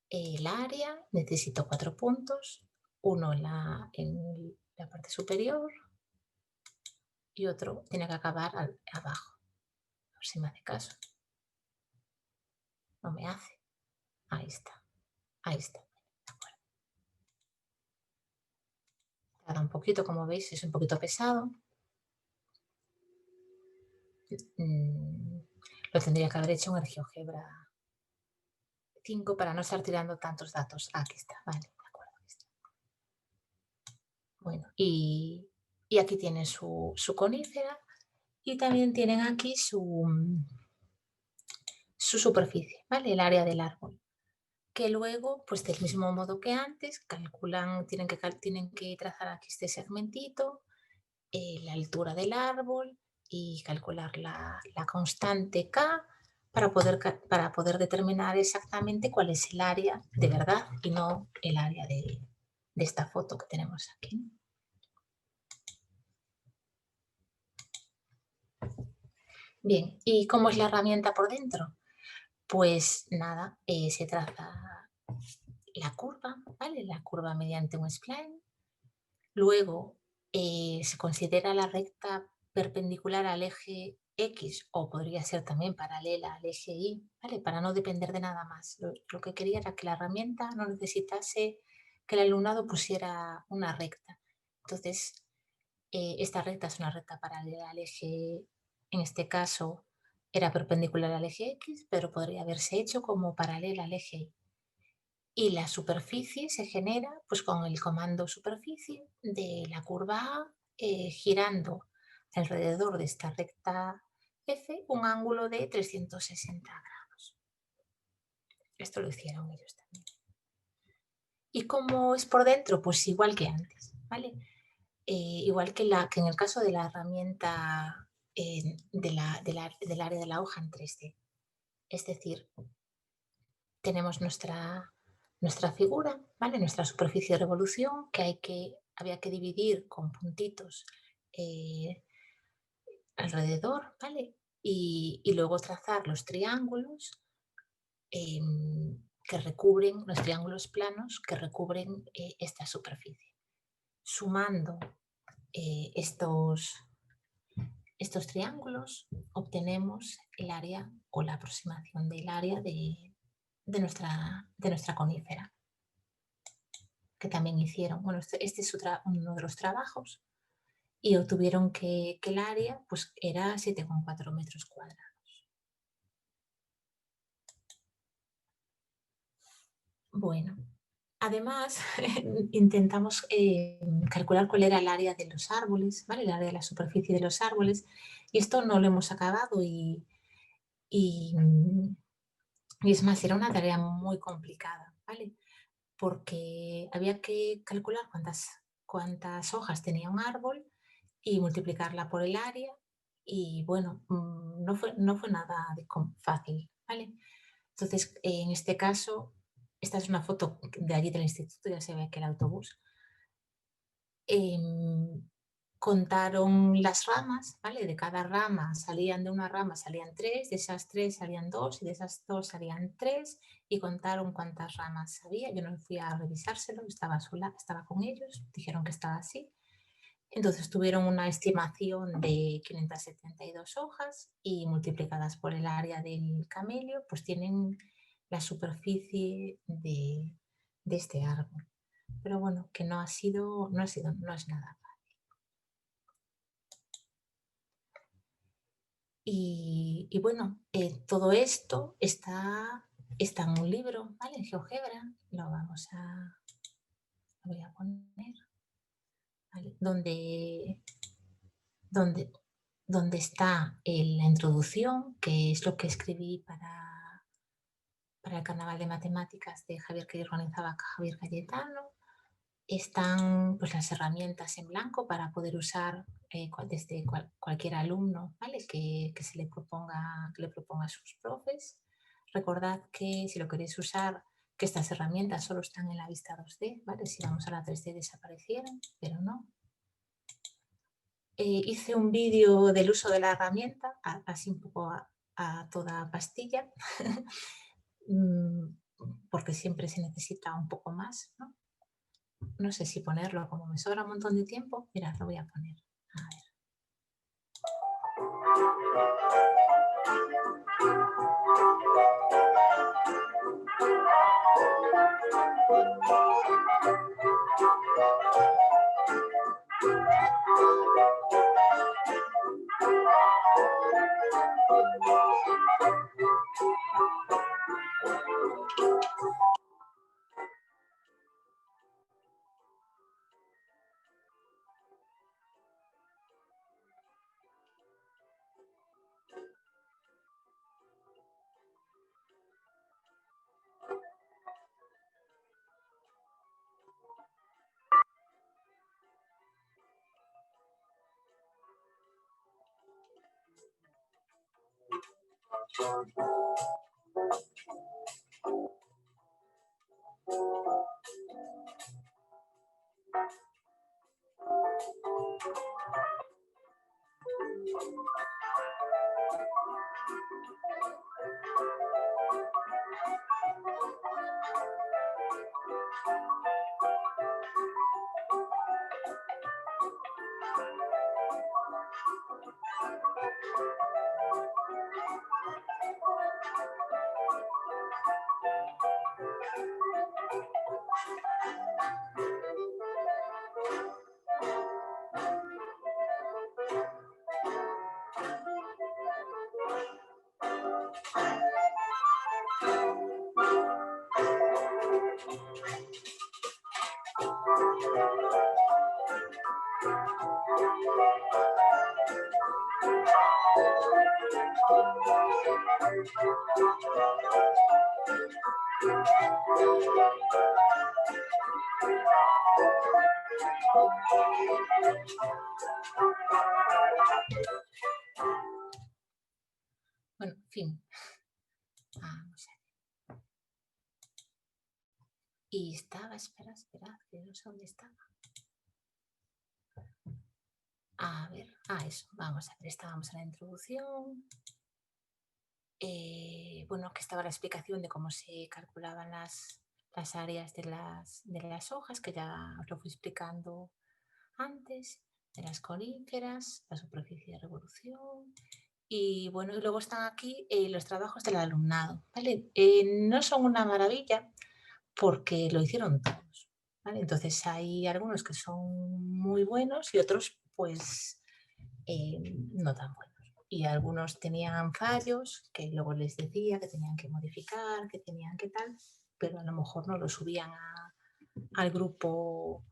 El área, necesito 4 puntos, uno en la parte superior y otro tiene que acabar abajo. A ver si me hace caso. No me hace. Ahí está. Ahí está. Tarda un poquito, como veis, es un poquito pesado. Lo tendría que haber hecho en el GeoGebra 5 para no estar tirando tantos datos. Aquí está, vale, de acuerdo. Bueno, y aquí tienen su conífera y también tienen aquí su superficie, ¿vale? El área del árbol. Que luego, pues del mismo modo que antes, calculan, tienen que trazar aquí este segmentito, la altura del árbol y calcular la constante K para poder determinar exactamente cuál es el área de verdad y no el área de esta foto que tenemos aquí. Bien, ¿y cómo es la herramienta por dentro? Pues nada, se traza la curva, ¿vale? La curva mediante un spline. Luego se considera la recta perpendicular al eje X o podría ser también paralela al eje Y, ¿vale? Para no depender de nada más. Lo que quería era que la herramienta no necesitase que el alumnado pusiera una recta. Entonces, esta recta es una recta paralela al eje, en este caso era perpendicular al eje X, pero podría haberse hecho como paralela al eje Y. Y la superficie se genera pues, con el comando superficie de la curva A girando alrededor de esta recta F un ángulo de 360 grados. Esto lo hicieron ellos también. ¿Y cómo es por dentro? Pues igual que antes, ¿vale? Igual que en el caso de la herramienta del área de la hoja en 3D. Es decir, tenemos nuestra figura, ¿vale? Nuestra superficie de revolución que había que dividir con puntitos alrededor, ¿vale? Y luego trazar los triángulos que recubren, los triángulos planos que recubren esta superficie. Sumando estos triángulos obtenemos el área o la aproximación del área de nuestra conífera, que también hicieron. Bueno, este es uno de los trabajos y obtuvieron que el área pues, era 7,4 metros cuadrados. Bueno, además intentamos calcular cuál era el área de los árboles, ¿vale? El área de la superficie de los árboles, y esto no lo hemos acabado y es más, era una tarea muy complicada, ¿vale? Porque había que calcular cuántas hojas tenía un árbol y multiplicarla por el área y bueno, no fue nada fácil, ¿vale? Entonces, en este caso, esta es una foto de allí del instituto, ya se ve que el autobús. Contaron las ramas, ¿vale? De cada rama de una rama salían 3, de esas 3 salían 2 y de esas 2 salían 3 y contaron cuántas ramas había. Yo no fui a revisárselo, estaba sola, estaba con ellos, dijeron que estaba así. Entonces tuvieron una estimación de 572 hojas y multiplicadas por el área del camelio, pues tienen la superficie de este árbol. Pero bueno, que no es nada. Y bueno, todo esto está en un libro, ¿vale? En GeoGebra, lo voy a poner, ¿vale? Donde está la introducción, que es lo que escribí para el Carnaval de Matemáticas de Javier que organizaba Javier Cayetano. Están pues, las herramientas en blanco para poder usar desde cualquier alumno, ¿vale? que le proponga a sus profes. Recordad que si lo queréis usar, que estas herramientas solo están en la vista 2D, ¿vale? Si vamos a la 3D desaparecieron, pero no. Hice un vídeo del uso de la herramienta, así un poco a toda pastilla, porque siempre se necesita un poco más, ¿no? No sé si ponerlo, como me sobra un montón de tiempo. Mirad, lo voy a poner. A ver. Bueno, en fin. Vamos a ver. Y estaba, espera, que no sé dónde estaba. A ver, eso, vamos a ver, estábamos en la introducción. Bueno, que estaba la explicación de cómo se calculaban las áreas de las hojas, que ya os lo fui explicando antes, de las coníferas, la superficie de revolución. Y bueno, y luego están aquí los trabajos del alumnado, ¿vale? No son una maravilla porque lo hicieron todos, ¿vale? Entonces hay algunos que son muy buenos y otros pues no tan buenos. Y algunos tenían fallos que luego les decía que tenían que modificar, que tenían que tal, pero a lo mejor no lo subían al grupo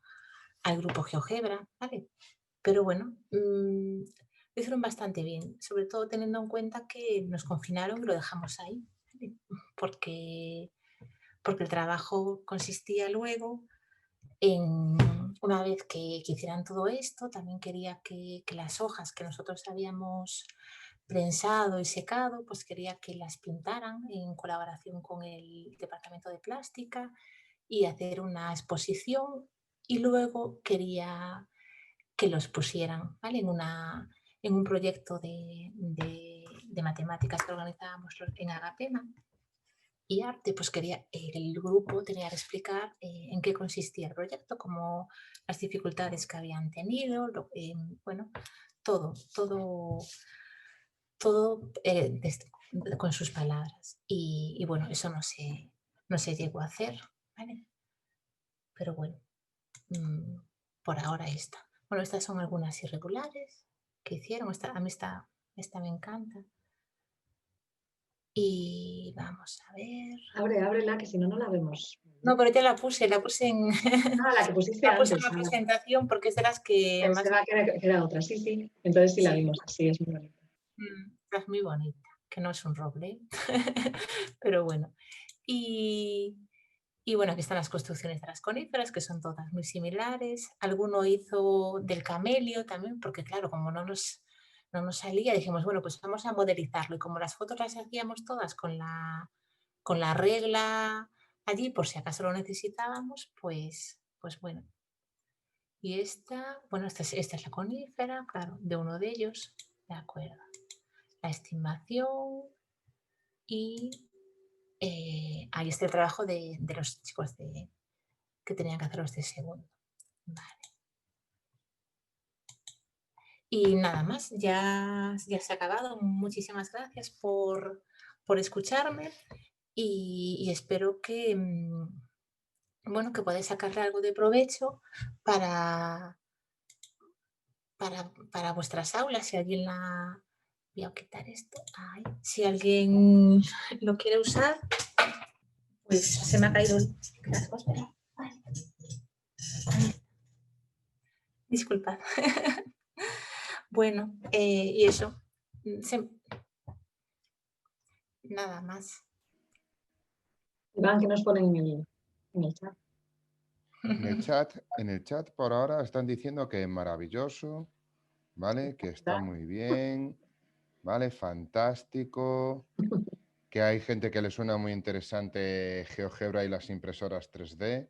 GeoGebra, ¿vale? Pero bueno, lo hicieron bastante bien, sobre todo teniendo en cuenta que nos confinaron y lo dejamos ahí, ¿vale? Porque el trabajo consistía luego en, una vez que hicieran todo esto, también quería que las hojas que nosotros habíamos prensado y secado, pues quería que las pintaran en colaboración con el departamento de plástica y hacer una exposición, y luego quería que los pusieran, ¿vale? en un proyecto de matemáticas que organizábamos en Agapema. Y arte, pues el grupo tenía que explicar en qué consistía el proyecto, como las dificultades que habían tenido, bueno, todo con sus palabras. Y bueno, eso no se llegó a hacer, ¿vale? Pero bueno, por ahora está. Bueno, estas son algunas irregulares que hicieron. A mí esta me encanta. Y vamos a ver. Ábrela, que si no, no la vemos. No, pero ya la puse en, Ah, la que pusiste la puse antes. en la presentación porque es de las que más... Pensaba que era otra, sí. Entonces sí la Sí. vimos, sí, es muy bonita. Es muy bonita, que no es un roble, pero bueno. Y bueno, aquí están las construcciones de las coníferas, que son todas muy similares. Alguno hizo del camelio también, porque claro, como no nos salía, dijimos, bueno, pues vamos a modelizarlo. Y como las fotos las hacíamos todas con la regla allí, por si acaso lo necesitábamos, pues bueno. Y esta es la conífera, claro, de uno de ellos, de acuerdo. La estimación y ahí está el trabajo de los chicos que tenían que hacer los de segundo. Vale. Y nada más, ya se ha acabado. Muchísimas gracias por escucharme y espero que, bueno, que podáis sacarle algo de provecho para vuestras aulas. Si alguien voy a quitar esto. Ay, si alguien lo quiere usar, pues se me ha caído las cosas. Disculpad. Bueno, y eso. Nada más. Iván, que nos ponen en el chat. En el chat por ahora están diciendo que es maravilloso, ¿vale? Que está muy bien, ¿vale? Fantástico. Que hay gente que le suena muy interesante GeoGebra y las impresoras 3D,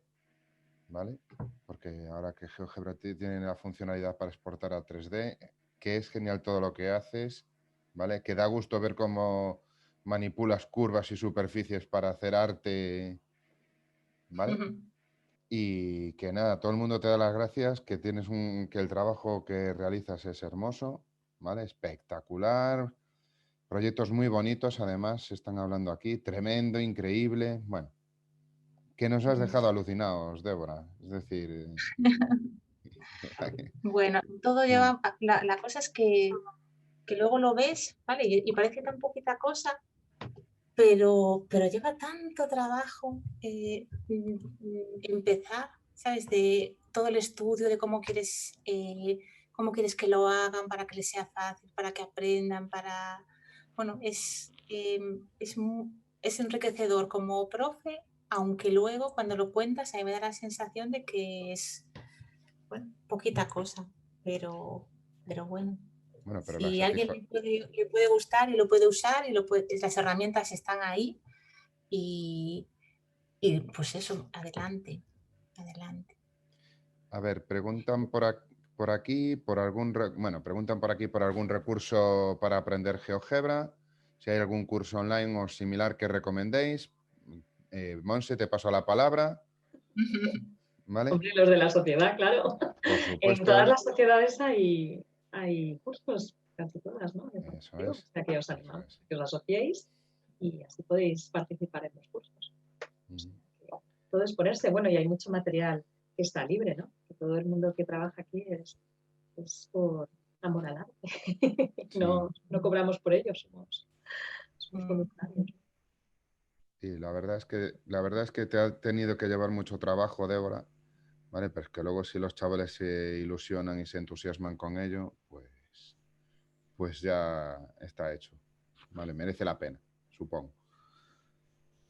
¿vale? Porque ahora que GeoGebra tiene la funcionalidad para exportar a 3D, que es genial todo lo que haces, ¿vale? Que da gusto ver cómo manipulas curvas y superficies para hacer arte, ¿vale? Y que nada, todo el mundo te da las gracias, que que el trabajo que realizas es hermoso, ¿vale? Espectacular. Proyectos muy bonitos, además, se están hablando aquí. Tremendo, increíble. Bueno, que nos has dejado alucinados, Débora. Es decir... Bueno, todo lleva... La cosa es que luego lo ves, ¿vale? Y parece tan poquita cosa, pero lleva tanto trabajo empezar, ¿sabes? De todo el estudio de cómo quieres que lo hagan para que les sea fácil, para que aprendan, bueno, es enriquecedor como profe, aunque luego cuando lo cuentas a mí me da la sensación de que es, bueno, poquita cosa, pero bueno. Bueno, pero Si a alguien le puede gustar y lo puede usar y las herramientas están ahí y pues eso, adelante. A ver, preguntan por aquí por algún recurso para aprender GeoGebra, si hay algún curso online o similar que recomendéis. Monse, te paso la palabra. ¿Vale? Hombre, los de la sociedad, claro. Por supuesto. En todas las sociedades hay cursos, casi todas, ¿no? Eso es. O sea, que os animamos a que os asociéis y así podéis participar en los cursos. Todo es ponerse, bueno, y hay mucho material que está libre, ¿no? Que todo el mundo que trabaja aquí es es por amor al arte. Sí. No cobramos por ello, somos voluntarios. Sí, la verdad es que te ha tenido que llevar mucho trabajo, Débora, ¿vale? Pero es que luego si los chavales se ilusionan y se entusiasman con ello, pues ya está hecho, ¿vale? Merece la pena, supongo.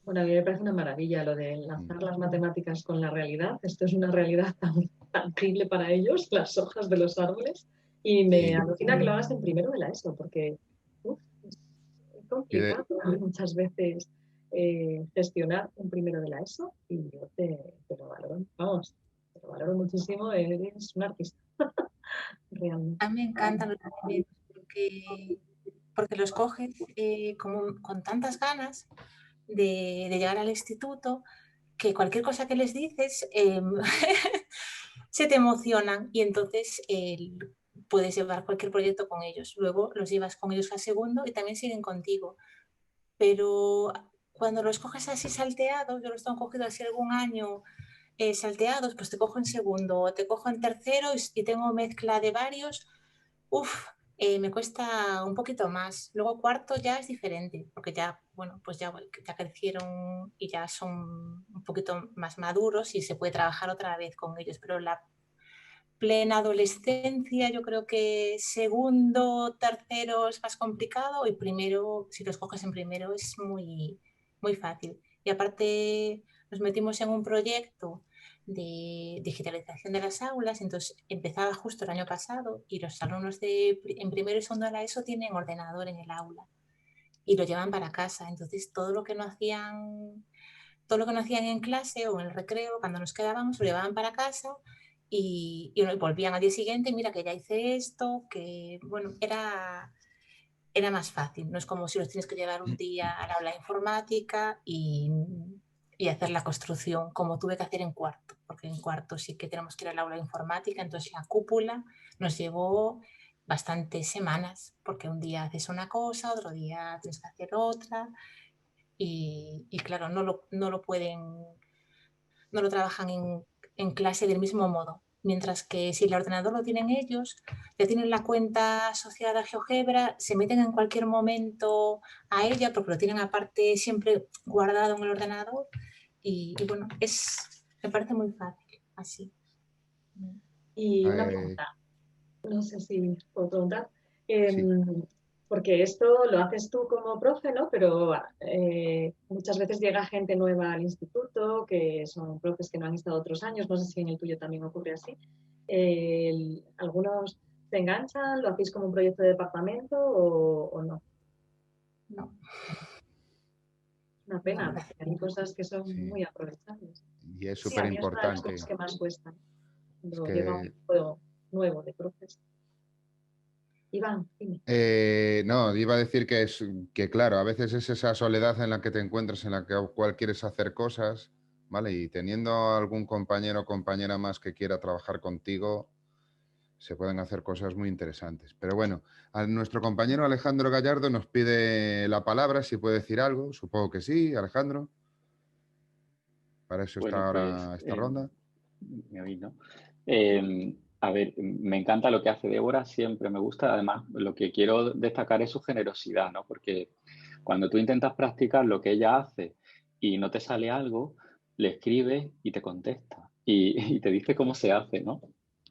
Bueno, a mí me parece una maravilla lo de enlazar las matemáticas con la realidad. Esto es una realidad tan tangible para ellos, las hojas de los árboles. Y me alucina que lo hagas en primero de la ESO, porque es complicado muchas veces gestionar un primero de la ESO y yo te lo valoro, vamos, te lo valoro muchísimo, eres un artista, realmente. A mí me encantan los primeros porque los coges con tantas ganas de llegar al instituto que cualquier cosa que les dices se te emocionan y entonces puedes llevar cualquier proyecto con ellos. Luego los llevas con ellos al segundo y también siguen contigo. Pero cuando los coges así salteados, yo los tengo cogido así algún año salteados, pues te cojo en segundo, te cojo en tercero y tengo mezcla de varios. Me cuesta un poquito más. Luego cuarto ya es diferente, porque ya, bueno, pues ya crecieron y ya son un poquito más maduros y se puede trabajar otra vez con ellos. Pero la plena adolescencia, yo creo que segundo, tercero es más complicado y primero, si los coges en primero, es muy, muy fácil. Y aparte nos metimos en un proyecto de digitalización de las aulas, entonces empezaba justo el año pasado y los alumnos en primero y segundo de la ESO tienen ordenador en el aula y lo llevan para casa, entonces todo lo que no hacían en clase o en el recreo, cuando nos quedábamos, lo llevaban para casa y volvían al día siguiente, mira que ya hice esto, que bueno, era más fácil, no es como si los tienes que llevar un día al aula de informática y hacer la construcción como tuve que hacer en cuarto, porque en cuarto sí que tenemos que ir al aula de informática, entonces la cúpula nos llevó bastantes semanas, porque un día haces una cosa, otro día tienes que hacer otra y claro, no lo trabajan en clase del mismo modo. Mientras que si el ordenador lo tienen ellos, ya tienen la cuenta asociada a GeoGebra, se meten en cualquier momento a ella porque lo tienen aparte siempre guardado en el ordenador y bueno, me parece muy fácil así. Y una pregunta, no sé si puedo preguntar, Sí. porque esto lo haces tú como profe, ¿no? Pero muchas veces llega gente nueva al instituto, que son profes que no han estado otros años, no sé si en el tuyo también ocurre así. ¿Algunos se enganchan? ¿Lo hacéis como un proyecto de departamento o no? No. Una pena, No, porque hay cosas que son Sí. muy aprovechables. Y es Sí, súper a mí es una de las importante. cosas que más cuestan Es cuando llega un que equipo nuevo de profes. Iván, dime. No, iba a decir que claro, a veces es esa soledad en la que te encuentras, en la cual quieres hacer cosas, ¿vale? Y teniendo algún compañero o compañera más que quiera trabajar contigo, se pueden hacer cosas muy interesantes. Pero bueno, a nuestro compañero Alejandro Gallardo nos pide la palabra, si puede decir algo. Supongo que sí, Alejandro. Para eso está Bueno, pues ahora esta ronda. me oí, ¿no? A ver, me encanta lo que hace Débora, siempre me gusta. Además, lo que quiero destacar es su generosidad, ¿no? Porque cuando tú intentas practicar lo que ella hace y no te sale algo, le escribes y te contesta y te dice cómo se hace, ¿no?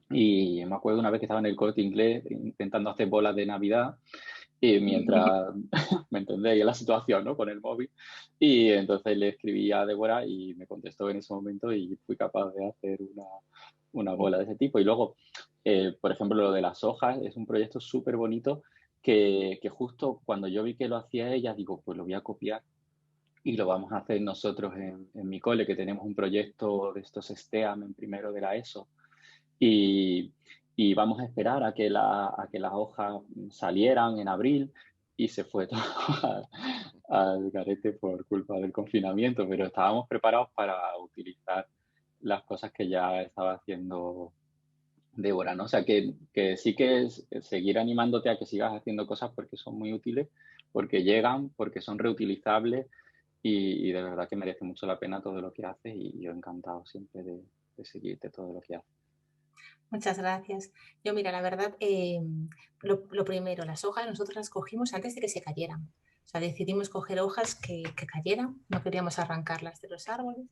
Y me acuerdo una vez que estaba en el Corte Inglés intentando hacer bolas de Navidad y mientras, me entendéis, la situación, ¿no? Con el móvil. Y entonces le escribí a Débora y me contestó en ese momento y fui capaz de hacer una bola de ese tipo. Y luego, por ejemplo, lo de las hojas es un proyecto súper bonito que justo cuando yo vi que lo hacía ella, digo, pues lo voy a copiar y lo vamos a hacer nosotros en mi cole, que tenemos un proyecto de estos STEAM en primero de la ESO. Y, y vamos a esperar a que las hojas salieran en abril y se fue todo al garete por culpa del confinamiento, pero estábamos preparados para utilizar las cosas que ya estaba haciendo Débora, ¿no? O sea, que sí que es seguir animándote a que sigas haciendo cosas porque son muy útiles, porque llegan, porque son reutilizables y de verdad que merece mucho la pena todo lo que haces y yo encantado siempre de seguirte todo lo que haces. Muchas gracias. Yo, mira, la verdad, lo primero, las hojas nosotros las cogimos antes de que se cayeran. O sea, decidimos coger hojas que cayeran, no queríamos arrancarlas de los árboles.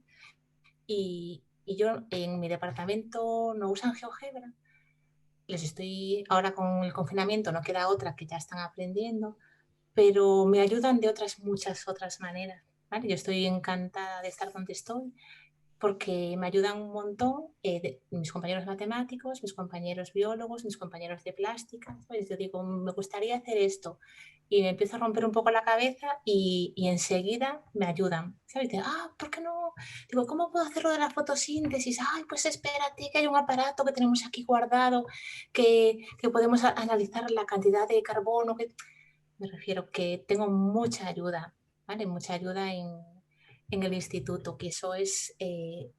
Y yo en mi departamento no usan GeoGebra. Ahora con el confinamiento no queda otra, que ya están aprendiendo, pero me ayudan de muchas otras maneras, ¿vale? Yo estoy encantada de estar donde estoy porque me ayudan un montón mis compañeros matemáticos, mis compañeros biólogos, mis compañeros de plástica. ¿Sabes? Yo digo, me gustaría hacer esto y me empiezo a romper un poco la cabeza y enseguida me ayudan. ¿Sabes? ¿Por qué no? Digo, ¿cómo puedo hacer lo de la fotosíntesis? Ay, pues espérate, que hay un aparato que tenemos aquí guardado, que podemos analizar la cantidad de carbono. Me refiero que tengo mucha ayuda, ¿vale? Mucha ayuda en el instituto, que eso es de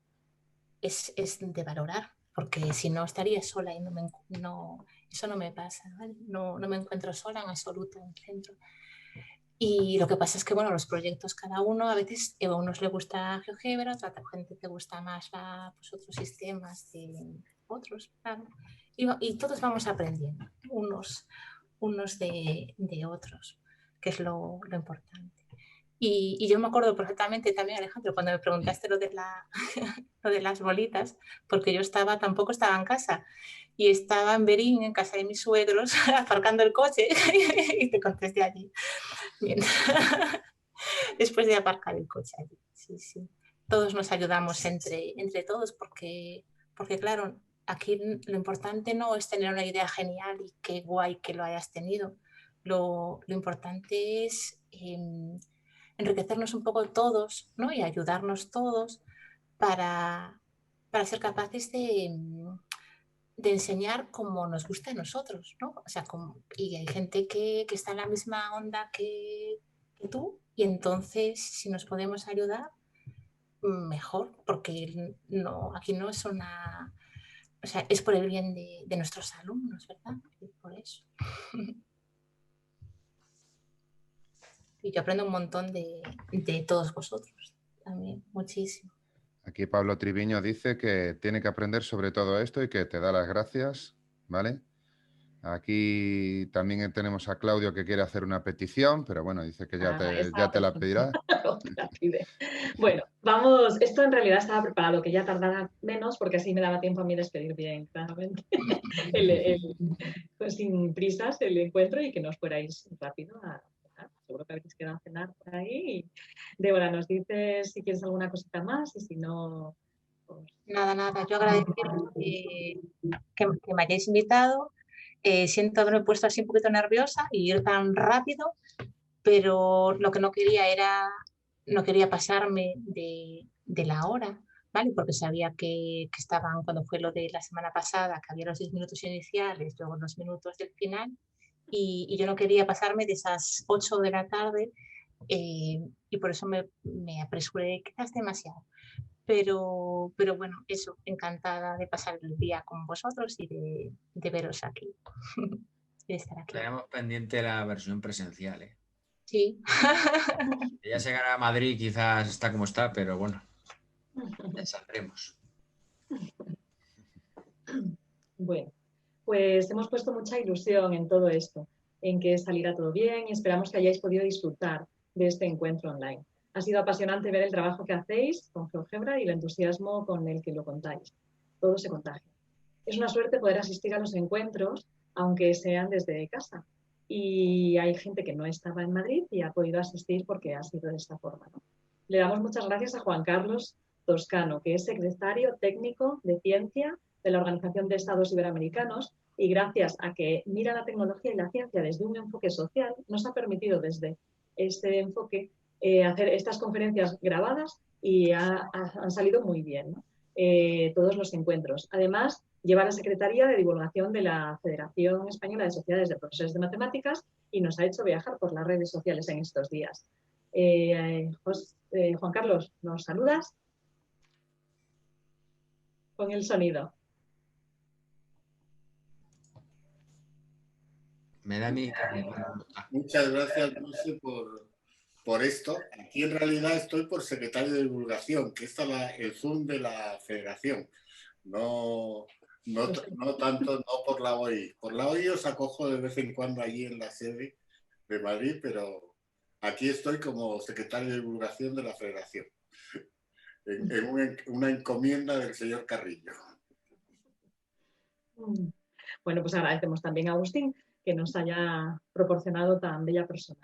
valorar, porque si no estaría sola y eso no me pasa, ¿vale? No me encuentro sola en absoluto en el centro. Y lo que pasa es que, bueno, los proyectos cada uno, a veces a unos le gusta GeoGebra, a otra gente te gusta más pues, otros sistemas de otros, claro. Y todos vamos aprendiendo, unos de otros, que es lo importante. Y yo me acuerdo perfectamente también, Alejandro, cuando me preguntaste lo de las bolitas, porque yo tampoco estaba en casa y estaba en Berín, en casa de mis suegros, aparcando el coche y te contesté allí. Bien. Después de aparcar el coche allí. Sí, sí. Todos nos ayudamos entre todos porque claro, aquí lo importante no es tener una idea genial y qué guay que lo hayas tenido. Lo importante es enriquecernos un poco todos, ¿no? Y ayudarnos todos para ser capaces de enseñar como nos gusta a nosotros, ¿no? O sea, y hay gente que está en la misma onda que tú y entonces si nos podemos ayudar, mejor, porque aquí no es o sea, es por el bien de nuestros alumnos, ¿verdad? Y por eso. Y yo aprendo un montón de todos vosotros también, muchísimo. Aquí Pablo Triviño dice que tiene que aprender sobre todo esto y que te da las gracias, ¿vale? Aquí también tenemos a Claudio que quiere hacer una petición, pero bueno, dice que ya te la pedirá. Bueno, vamos, esto en realidad estaba preparado, que ya tardara menos porque así me daba tiempo a mí despedir bien, claramente, pues sin prisas el encuentro y que nos fuerais rápido a cenar. Seguro que habéis quedado a cenar por ahí. Y Débora, nos dices si quieres alguna cosita más y si no... Pues... Nada, yo agradeceros que me hayáis invitado. Siento haberme puesto así un poquito nerviosa y ir tan rápido, pero lo que no quería pasarme de la hora, ¿vale? Porque sabía que estaban, cuando fue lo de la semana pasada, que había los 10 minutos iniciales, luego los minutos del final, y yo no quería pasarme de esas 8 de la tarde, y por eso me apresuré quizás demasiado. Pero bueno, eso, encantada de pasar el día con vosotros y de veros aquí. De estar aquí. Tenemos pendiente la versión presencial, ¿eh? Sí. Ya llegará a Madrid, quizás está como está, pero bueno, ya saldremos. Bueno, pues hemos puesto mucha ilusión en todo esto, en que saliera todo bien y esperamos que hayáis podido disfrutar de este encuentro online. Ha sido apasionante ver el trabajo que hacéis con GeoGebra y el entusiasmo con el que lo contáis. Todo se contagia. Es una suerte poder asistir a los encuentros, aunque sean desde casa. Y hay gente que no estaba en Madrid y ha podido asistir porque ha sido de esta forma, ¿no? Le damos muchas gracias a Juan Carlos Toscano, que es secretario técnico de Ciencia de la Organización de Estados Iberoamericanos, y gracias a que mira la tecnología y la ciencia desde un enfoque social, nos ha permitido desde este enfoque hacer estas conferencias grabadas y han salido muy bien, ¿no? Todos los encuentros. Además, lleva la Secretaría de Divulgación de la Federación Española de Sociedades de Profesores de Matemáticas y nos ha hecho viajar por las redes sociales en estos días. Juan Carlos, ¿nos saludas? Con el sonido. Me da mi... Muchas gracias, Dulce, por esto. Aquí en realidad estoy por secretario de divulgación, que está el Zoom de la Federación. No No tanto, no por la OI. Por la OI os acojo de vez en cuando allí en la sede de Madrid, pero aquí estoy como secretario de divulgación de la Federación, en una encomienda del señor Carrillo. Bueno, pues agradecemos también a Agustín que nos haya proporcionado tan bella persona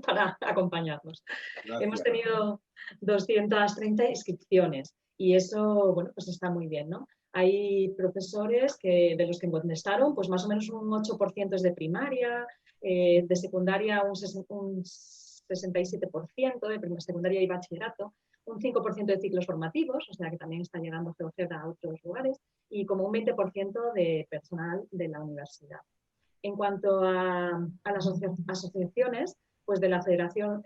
para acompañarnos. Gracias. Hemos tenido 230 inscripciones y eso, bueno, pues está muy bien, ¿no? Hay profesores de los que contestaron, pues más o menos un 8% es de primaria, de secundaria un 67%, de secundaria y bachillerato, un 5% de ciclos formativos, o sea que también está llegando GeoGebra a otros lugares, y como un 20% de personal de la universidad. En cuanto a las asociaciones, pues de la federación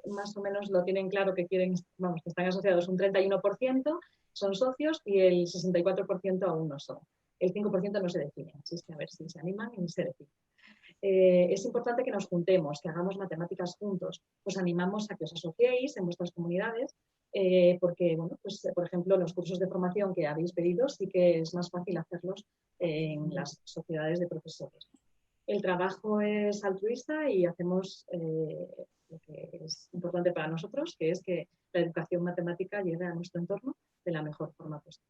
más o menos lo tienen claro que quieren, vamos, que están asociados un 31%, son socios y el 64% aún no son. El 5% no se define, así es que a ver si se animan y se definen. Es importante que nos juntemos, que hagamos matemáticas juntos. Os animamos a que os asociéis en vuestras comunidades, porque, bueno, pues, por ejemplo, los cursos de formación que habéis pedido sí que es más fácil hacerlos en las sociedades de profesores. El trabajo es altruista y hacemos lo que es importante para nosotros, que es que la educación matemática llegue a nuestro entorno de la mejor forma posible.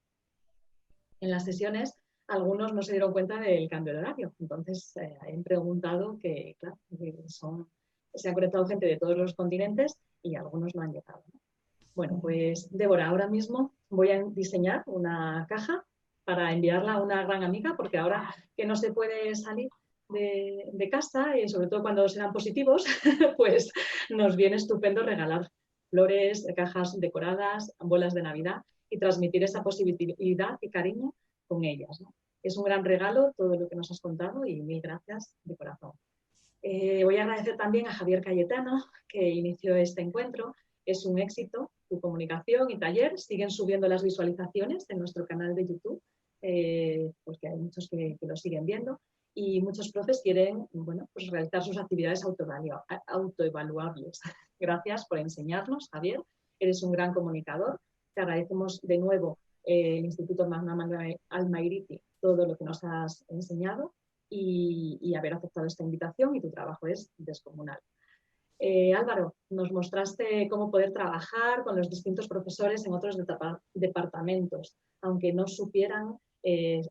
En las sesiones, algunos no se dieron cuenta del cambio de horario, entonces han preguntado que, claro, se han conectado gente de todos los continentes y algunos no han llegado, ¿no? Bueno, pues Débora, ahora mismo voy a diseñar una caja para enviarla a una gran amiga, porque ahora que no se puede salir de casa, y sobre todo cuando serán positivos, pues nos viene estupendo regalar flores, cajas decoradas, bolas de Navidad y transmitir esa posibilidad y cariño con ellas, ¿no? Es un gran regalo todo lo que nos has contado y mil gracias de corazón. Voy a agradecer también a Javier Cayetano, que inició este encuentro. Es un éxito, tu comunicación y taller siguen subiendo las visualizaciones en nuestro canal de YouTube, porque hay muchos que lo siguen viendo y muchos profes quieren, bueno, pues realizar sus actividades autoevaluables. Gracias por enseñarnos, Javier. Eres un gran comunicador. Te agradecemos de nuevo el Instituto Magnum Almairiti todo lo que nos has enseñado y haber aceptado esta invitación, y tu trabajo es descomunal. Álvaro, nos mostraste cómo poder trabajar con los distintos profesores en otros departamentos, aunque no supieran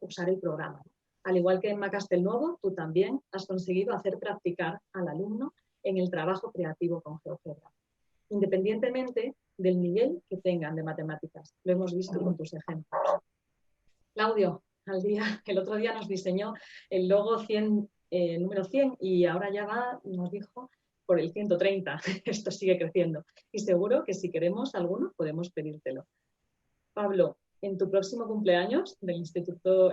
usar el programa. Al igual que en Macastelnuovo, tú también has conseguido hacer practicar al alumno en el trabajo creativo con GeoGebra, independientemente del nivel que tengan de matemáticas. Lo hemos visto con tus ejemplos. Claudio, el otro día nos diseñó el logo 100, número 100 y ahora ya va, nos dijo, por el 130. Esto sigue creciendo. Y seguro que si queremos alguno, podemos pedírtelo. Pablo, en tu próximo cumpleaños del Instituto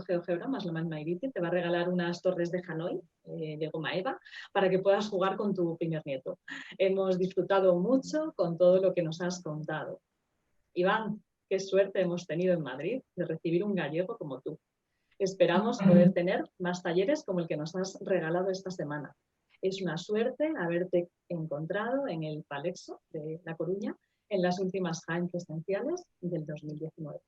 GeoGebra Maslom Almairiti te va a regalar unas torres de Hanoi de goma eva para que puedas jugar con tu primer nieto. Hemos disfrutado mucho con todo lo que nos has contado. Iván, qué suerte hemos tenido en Madrid de recibir un gallego como tú. Esperamos poder tener más talleres como el que nos has regalado esta semana. Es una suerte haberte encontrado en el Palexo de La Coruña en las últimas Jaén presenciales del 2019.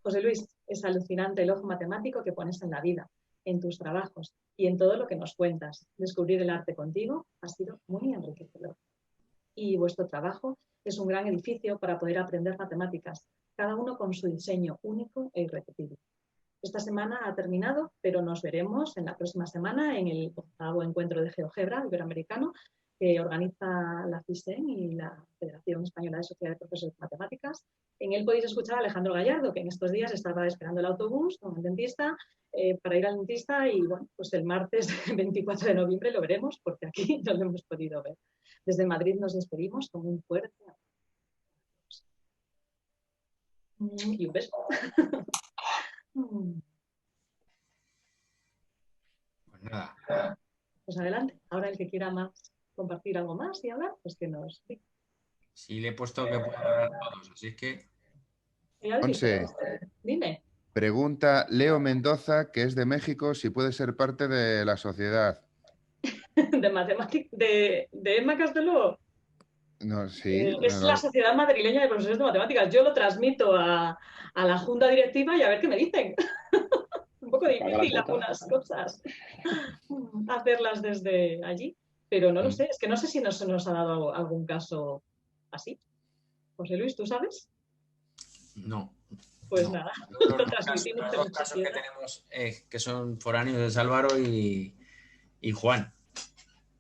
José Luis, es alucinante el ojo matemático que pones en la vida, en tus trabajos y en todo lo que nos cuentas. Descubrir el arte contigo ha sido muy enriquecedor. Y vuestro trabajo es un gran edificio para poder aprender matemáticas, cada uno con su diseño único e irrepetible. Esta semana ha terminado, pero nos veremos en la próxima semana en el 8º encuentro de GeoGebra iberoamericano que organiza la FISEN y la Federación Española de Sociedad de Profesores de Matemáticas. En él podéis escuchar a Alejandro Gallardo, que en estos días estaba esperando el autobús con el dentista para ir al dentista, y bueno, pues el martes 24 de noviembre lo veremos, porque aquí no lo hemos podido ver. Desde Madrid nos despedimos con un fuerte abrazo. Y un beso. Pues nada. Pues adelante. Ahora el que quiera más compartir algo más y hablar, pues que nos diga. Sí, le he puesto que puedan hablar todos, así es que... Once. Dime. Pregunta Leo Mendoza, que es de México, si puede ser parte de la sociedad. ¿De matemáticas? ¿De Emma Castelló? No, sí, Es no, la no. Sociedad Madrileña de Profesores de Matemáticas. Yo lo transmito a la Junta Directiva y a ver qué me dicen. Un poco Paga la difícil cuota. algunas cosas hacerlas desde allí, pero no lo sé. Es que no sé si se nos ha dado algún caso así. José Luis, ¿tú sabes? No. Pues no. nada, Los lo dos transmitimos los en dos mucha casos que piedra. tenemos que son foráneos es Álvaro y Juan.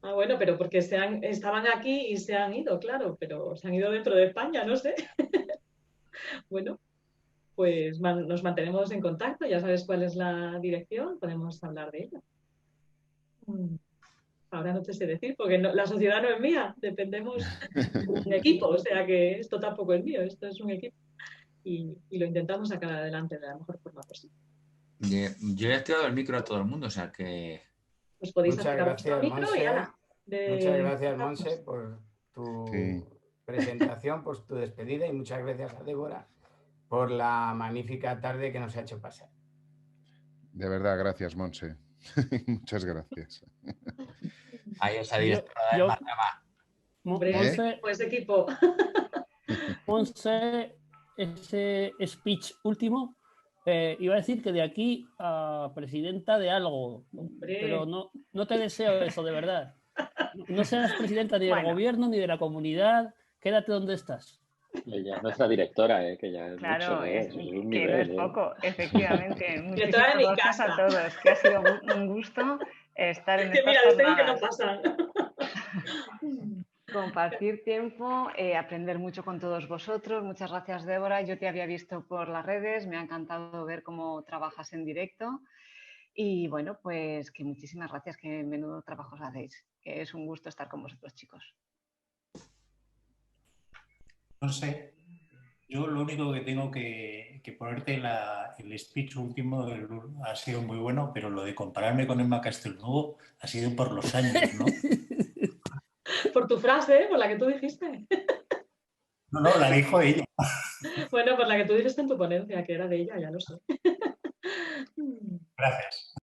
Ah, bueno, pero porque estaban aquí y se han ido, claro, pero se han ido dentro de España, no sé. Bueno, pues nos mantenemos en contacto, ya sabes cuál es la dirección, podemos hablar de ella. Ahora no te sé decir, porque la sociedad no es mía, dependemos de un equipo, o sea que esto tampoco es mío, esto es un equipo. Y lo intentamos sacar adelante de la mejor forma posible. Yo he activado el micro a todo el mundo, o sea que... Pues podéis Muchas activar vuestro gracias, micro y Monse. ala. Muchas gracias, Monse, por Sí. tu presentación, por tu despedida y muchas gracias a Débora por la magnífica tarde que nos ha hecho pasar. De verdad, gracias, Monse. Muchas gracias. Ahí esa directora de Yo- Matama. Hombre, Monse, pues equipo. Monse, ese speech último, iba a decir que de aquí a presidenta de algo, Hombre. pero no te deseo eso, de verdad. No seas presidenta ni del Bueno. gobierno ni de la comunidad, quédate donde estás. Ella es nuestra directora, que ya es Claro, mucho, es un que nivel, no es poco, efectivamente. Directora de mi Muchísimas gracias casa. a todos, que ha sido un gusto estar en Que estas mira, les tengo que no jornadas. pasan. Compartir tiempo, aprender mucho con todos vosotros. Muchas gracias, Débora. Yo te había visto por las redes, me ha encantado ver cómo trabajas en directo. Y bueno, pues que muchísimas gracias, que menudo trabajos hacéis. Que es un gusto estar con vosotros, chicos. No sé, yo lo único que tengo que ponerte el speech último ha sido muy bueno, pero lo de compararme con Emma Castelnuovo ha sido por los años, ¿no? Por tu frase, por la que tú dijiste. No, la dijo ella. Bueno, por la que tú dijiste en tu ponencia, que era de ella, ya lo sé. Gracias.